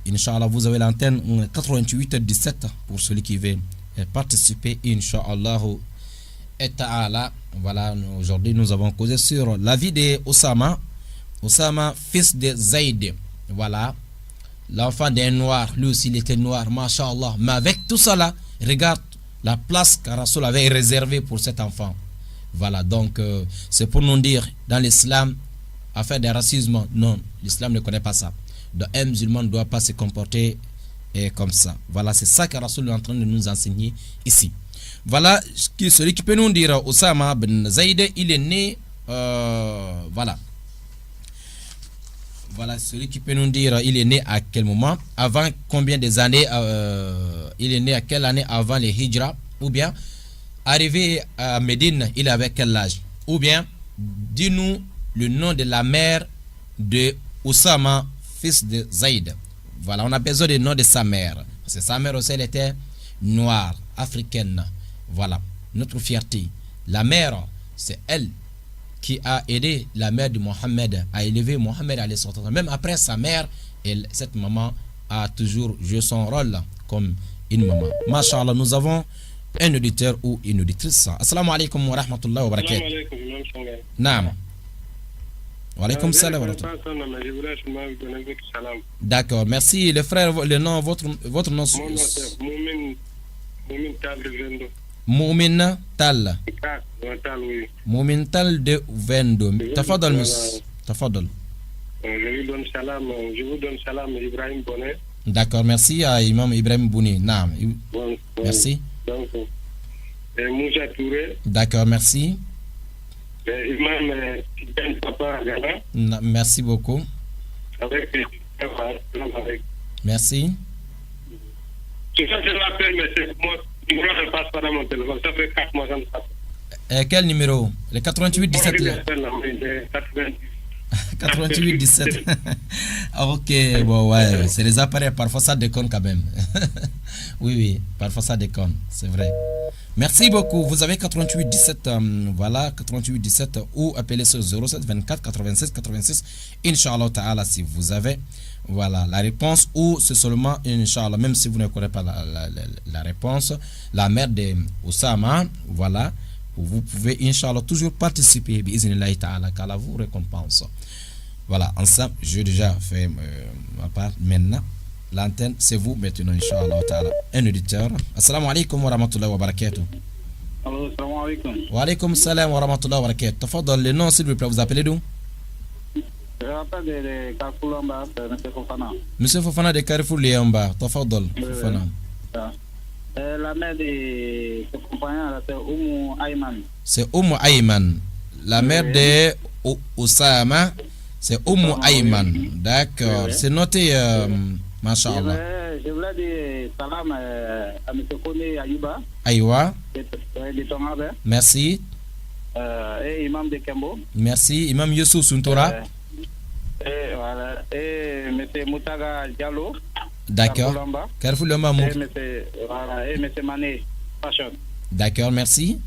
Inch'Allah, vous avez l'antenne 88-17 pour celui qui veut participer, Inch'Allah. Et ta'ala, voilà, aujourd'hui nous avons causé sur la vie de Osama, fils de Zayd, voilà, l'enfant d'un noir, lui aussi il était noir, masha'Allah, mais avec tout cela, regarde la place que Rasoul avait réservée pour cet enfant. Voilà, donc c'est pour nous dire, dans l'islam, affaire de racisme, non, l'islam ne connaît pas ça. Donc un musulman ne doit pas se comporter comme ça. Voilà, c'est ça que Rasoul est en train de nous enseigner ici. Voilà, celui qui peut nous dire, Osama ben Zayd, il est né, voilà, celui qui peut nous dire, il est né à quel moment, avant combien des années, il est né à quelle année avant les Hijra, ou bien, arrivé à Médine, il avait quel âge, ou bien, dis-nous le nom de la mère de Osama, fils de Zayd. Voilà, on a besoin du nom de sa mère, parce que sa mère aussi, elle était noire, africaine. Voilà, notre fierté. La mère, c'est elle qui a aidé la mère de Mohammed à élever Mohammed à l'essor. Même après sa mère, cette maman a toujours joué son rôle comme une maman. Masha'Allah, nous avons un auditeur ou une auditrice. Assalamu alaikum wa rahmatullahi wa barakatuh. Naam. Wa alaikum salam wa rahmatullahi. D'accord, merci. Le frère, le nom, votre nom. Moumin Tal. Moumin Tal de Vendo. Tafadal, Tafadal. Je vous donne salam, Ibrahim Bonnet. D'accord, merci à Imam Ibrahim Bouni. Naam. Merci. Donc, Moussa Touré. D'accord, merci. Imam Tidiane Papa Gana. Merci beaucoup. Avec. Merci. C'est ça que je l'appelle, mais c'est moi. Le numéro ne passe pas dans mon téléphone. Ça fait 4 mois que ça ne passe pas. Quel numéro? Le 88 17 88 17. Ok, bon, ouais, c'est les appareils, parfois ça déconne quand même. Oui, parfois ça déconne, c'est vrai. Merci beaucoup. Vous avez 88 17, voilà, 88 17, ou appelez sur 07 24 96 86. Inch'Allah ta'ala, si vous avez, voilà, la réponse, ou c'est seulement, Inch'Allah, même si vous ne connaissez pas la réponse, la mère de Osama, voilà, vous pouvez, Inch'Allah, toujours participer, bi'iznillahi ta'ala, qu'Allah vous récompense. Voilà, ensemble, j'ai déjà fait ma part. Maintenant, l'antenne, c'est vous maintenant, Inch'Allah ta'ala. Un auditeur. Assalamu alaikum wa rahmatullahi wa barakatuh. Allô, assalamu alaikum. Wa alaikum salam wa rahmatullahi wa barakatuh. Tafadal, le nom, s'il vous plaît, vous appelez d'où? Je m'appelle de Carrefour Lamba, M. Fofana. Monsieur Fofana de Carrefour Lamba. Tafadal, Fofana. La mère de ce compagnon, c'est Oumou Ayman. C'est Oumou Ayman. La mère de Osama, c'est Oumou Ayman. D'accord. C'est noté, Masha'Allah. Je voulais dire salam à M. Kone Ayuba. Aïwa. De Tongabe. Merci. Et Imam de Kembo. Merci. Imam Youssou Suntora. Et voilà. Et M. Moutaga Diallo. D'accord. Carrefour Lamba. Et M. Mané Fashion. D'accord, merci.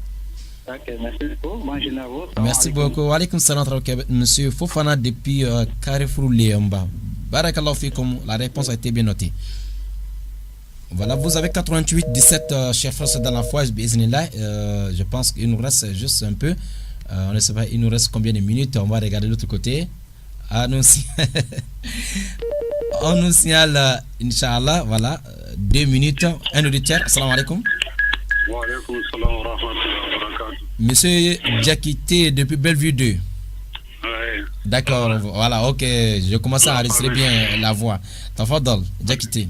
Ok, merci beaucoup. Bonne journée à vous. Merci beaucoup. Wa alaikum salam. Monsieur Fofana depuis Carrefour Lamba. Barakallahu fikum. La réponse a été bien notée. Voilà, vous avez 88 17 chers frères dans la foi, je pense qu'il nous reste juste un peu. On ne sait pas, il nous reste combien de minutes. On va regarder de l'autre côté. On nous signale, Inch'Allah, voilà, 2 minutes. Un auditeur, assalamu alaikum. Wa alaikum salam wa rahmatullahi wa barakatuh. Monsieur Diakité depuis Bellevue 2. Ouais. D'accord, voilà, ok. Je commence à enregistrer bien la voix. Tafadal, Diakité.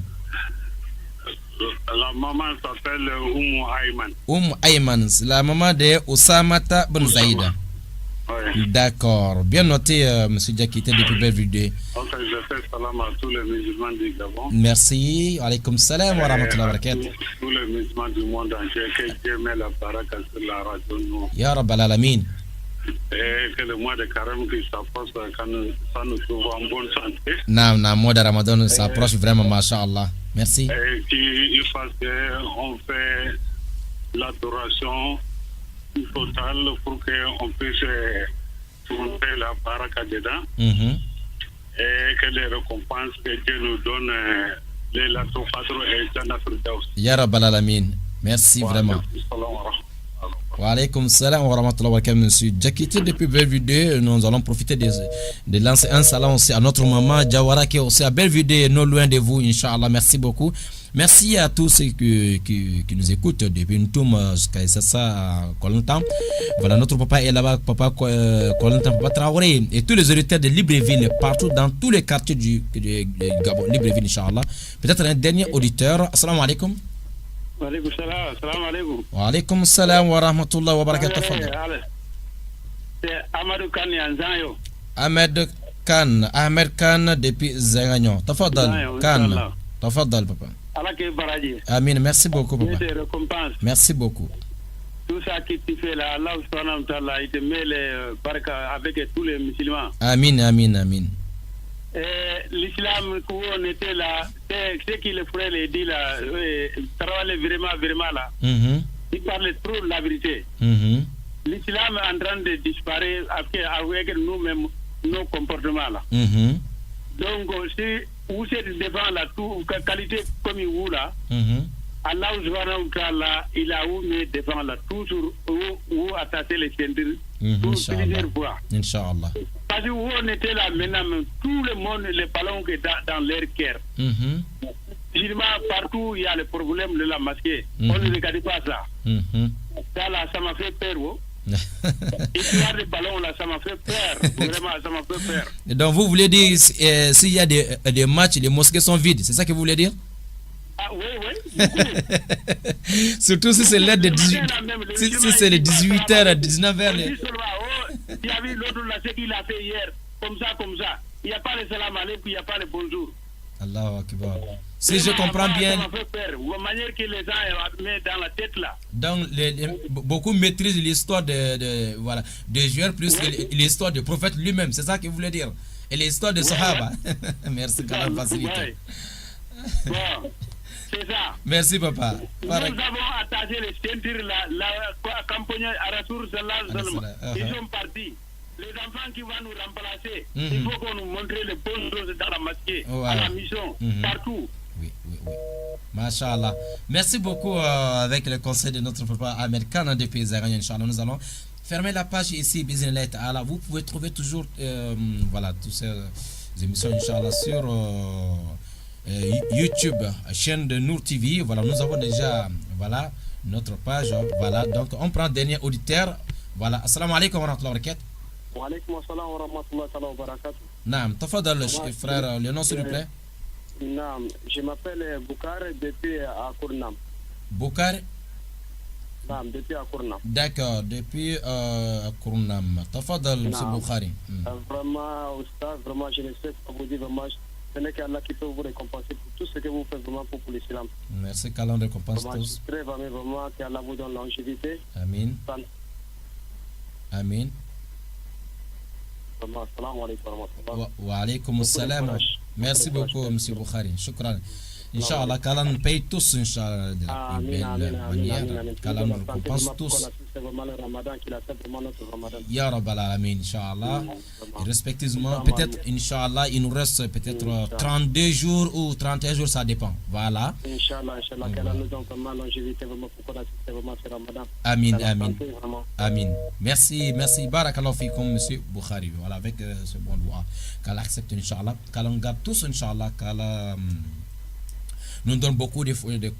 La maman s'appelle Ayman. Ayman, c'est la maman de Ousamata Ben Zaïda. Oui. D'accord. Bien noté, monsieur Diakité, depuis Belvidé. Enfin, je fais salam à tous les musulmans du Gabon. Merci. Alaykoum salam wa rahmatullahi wa barakatuh. Tous les musulmans du monde entier, que Dieu met la baraka sur la radio. Ya Rabbal Alamin. Et que le mois de carême qui s'approche, ça nous trouve en bonne santé. Naam, mois de Ramadan s'approche vraiment, masha'Allah. Merci. Et qu'il fasse qu'on fait l'adoration totale pour qu'on puisse trouver la baraka dedans. Et que les récompenses que Dieu nous donne, les latofadro et Jannat Firdaus. Ya Rabbal Alamin. Merci vraiment. Wa alaykoum salam wa rahmatullahi wa barakatuh, monsieur Diakité depuis Belvidé. Nous allons profiter de lancer un salam aussi à notre maman Jawara qui est aussi à Belvidé, non loin de vous, Inch'Allah. Merci beaucoup. Merci à tous ceux qui nous écoutent depuis Ntoum jusqu'à ça, Kolentam. Voilà, notre papa est là-bas, papa Kolentam, papa Traoré, et tous les auditeurs de Libreville, partout dans tous les quartiers du Gabon, Libreville, Inch'Allah. Peut-être un dernier auditeur. Assalamu alaikum. Wa alaykoum salam. Assalamu alaikum. Wa alaykoum salam wa rahmatullahi wa barakatuh. C'est Amadou Kane Yanzayo. Ahmed Khan depuis Zagagnon. Tafadal Khan. Tafadal papa. Amin, merci beaucoup papa. Merci beaucoup. Tout ça que tu fais là, Allah subhanahu wa ta'ala, il te met les baraka avec tous les musulmans. Amin, amin, amin. L'islam, quand on était là, c'est qui le frère le dit là, travaille vraiment là. Il parle trop de la vérité. L'islam est en train de disparaître avec nous-mêmes, nos comportements là. Donc, si vous êtes devant la qualité comme vous là, Allah subhanahu wa ta'ala, il a mis devant la toujours où attacher les ceintures, plusieurs fois. Inch'Allah. Parce que où on était là maintenant, tout le monde, les ballons qui dans leur cœur. Partout, il y a le problème de la masquée. On ne regarde pas ça. Ça là, ça m'a fait peur. Histoire de ballon là, ça m'a fait peur. Vraiment, ça m'a fait peur. Donc vous voulez dire s'il y a des matchs, les mosquées sont vides, c'est ça que vous voulez dire? Ah oui. Surtout si c'est l'heure de 18. Si c'est les 18h à 19h. Il y a vu l'autre là, ce qu'il a fait hier, comme ça. Il n'y a pas le salam alaikum, il n'y a pas le bonjour. Allahu Akbar. Si je comprends bien. Ça m'a fait peur. La manière que les gens mettent dans la tête là. Donc, beaucoup maîtrisent l'histoire des joueurs plus que l'histoire du prophète lui-même. C'est ça que vous voulez dire. Et l'histoire de Sahaba. Merci, quand même, facilité. Bon, c'est ça. Merci, papa. Nous avons attaché les ceintures, la campagne à Rasoul Sallallahu. Ils sont partis. Les enfants qui vont nous remplacer, il faut qu'on nous montre les bonnes choses dans la mosquée, à la mission, partout. Oui. Masha'Allah. Merci beaucoup avec le conseil de notre papa Ahmed Khan des pays arabiens. Inch'Allah, nous allons fermer la page ici. Bismillah. Vous pouvez trouver toujours toutes ces émissions, Inch'Allah, sur YouTube, chaîne de Nour TV. Voilà, nous avons déjà notre page. Voilà, donc on prend dernier auditeur. Voilà, assalamu alaikum wa rahmatullahi wa barakatuh. Wa alaykoum assalam wa rahmatullahi wa barakatuh. Naam, tafadal frère, le nom s'il vous plaît. Naam, je m'appelle Boukar depuis Akournam. Boukar? Naam, depuis Akournam. D'accord, depuis Akournam. Tafadal, monsieur Boukhari. Vraiment, Oustaz, vraiment, je ne sais pas vous dire vraiment. Ce n'est qu'Allah qui peut vous récompenser pour tout ce que vous faites vraiment pour l'islam. Merci qu'Allah récompense tous. Je prie vraiment qu'Allah vous donne longévité. Amin. Amin. Wa alaykoum salam. Merci beaucoup, monsieur Boukhari. Shukran. Inch'Allah, qu'Allah nous paye tous, Inch'Allah, de belle manière. Qu'Allah nous récompense tous. Ya Rabbal Alamin, Inch'Allah. Respectivement, peut-être, Inch'Allah, il nous reste peut-être 32 jours ou 31 jours, ça dépend. Voilà. Inch'Allah, qu'Allah nous donne vraiment longévité vraiment pour qu'on assiste vraiment ce Ramadan. Amin. Merci. Barakallahu fikum, monsieur Boukhari. Voilà, avec ce bon doigt. Qu'Allah accepte, Inch'Allah. Qu'Allah nous garde tous, Inch'Allah. Qu'Allah nous donne beaucoup de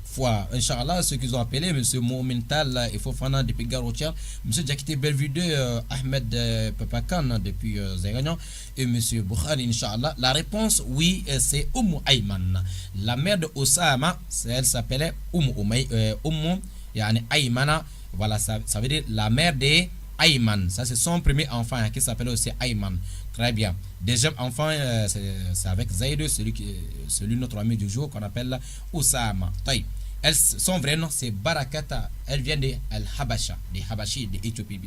fois. Inch'Allah, ceux qu'ils ont appelé, M. Moumintal et Fofana depuis Garoutière, M. Jakite Belvude, Ahmed Papakan depuis Zagagnan et M. Boukhari, Inch'Allah. La réponse, oui, c'est Ayman. La mère de Osama, elle s'appelait Yani Aymana. Voilà, ça veut dire la mère de Ayman. Ça, c'est son premier enfant qui s'appelle aussi Ayman. Très bien. Deuxième enfant, c'est avec Zaïd, celui notre ami du jour qu'on appelle Oussama. Son vrai nom, c'est Barakata. Elle vient de Al-Habasha, des Habashi, d'Éthiopie.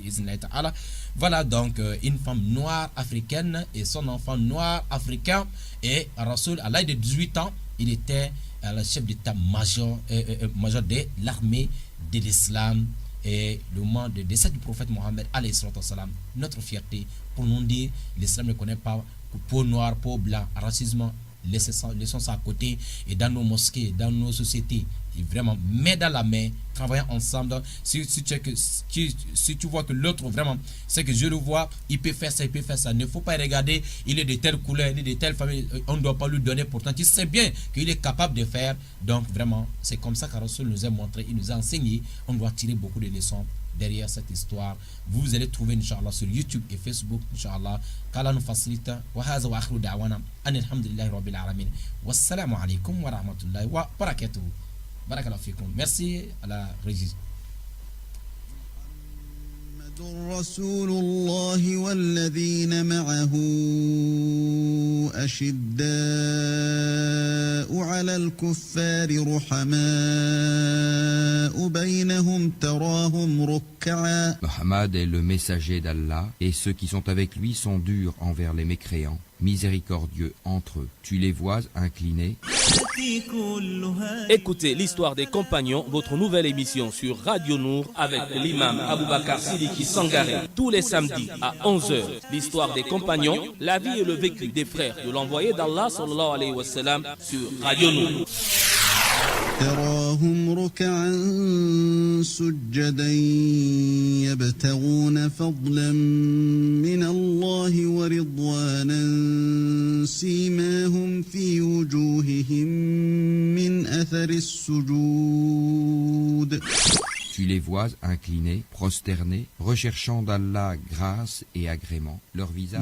Voilà donc une femme noire africaine et son enfant noir africain. Et Rasoul, à l'âge de 18 ans, il était le chef d'état-major de l'armée de l'islam. Et le moment de décès du prophète Mohammed, notre fierté, pour nous dire, l'islam ne connaît pas peau noire, peau blanc, racisme, laissons ça à côté, et dans nos mosquées, dans nos sociétés, et vraiment, main dans la main, travaillant ensemble. Si tu vois que l'autre, vraiment, c'est que je le vois, il peut faire ça, il peut faire ça. Il ne faut pas regarder, il est de telle couleur, il est de telle famille, on ne doit pas lui donner. Pourtant, tu sais bien qu'il est capable de faire. Donc, vraiment, c'est comme ça qu'Arasul nous a montré, il nous a enseigné. On doit tirer beaucoup de leçons derrière cette histoire. Vous allez trouver, Inch'Allah, sur YouTube et Facebook, Inch'Allah. Qu'Allah nous facilite. Wa haza wa akhiru da'wana. Alhamdulillahi rabbil alamin. Wassalamu alaikum wa rahmatullahi wa barakatuh. Barakallahu fikum. Merci à la régie. رسول الله والذين معه أشداء على الكفار رحماء بينهم تراهم ركعا. Mohammed est le messager d'Allah et ceux qui sont avec lui sont durs envers les mécréants, miséricordieux entre eux. Tu les vois inclinés. Écoutez l'histoire des compagnons, votre nouvelle émission sur Radio Nour avec l'imam Aboubakar Sidiki Sangaré. Tous les samedis à 11h, l'histoire des compagnons, la vie et le vécu des frères de l'envoyé d'Allah sallallahu alayhi wa sallam sur Radio Nour. تراهم ركعا سجدا يبتغون فضلا من الله ورضوانا سيماهم في وجوههم من أثر السجود. Tu les vois inclinés, prosternés, recherchant d'Allah grâce et agrément. Leur visage.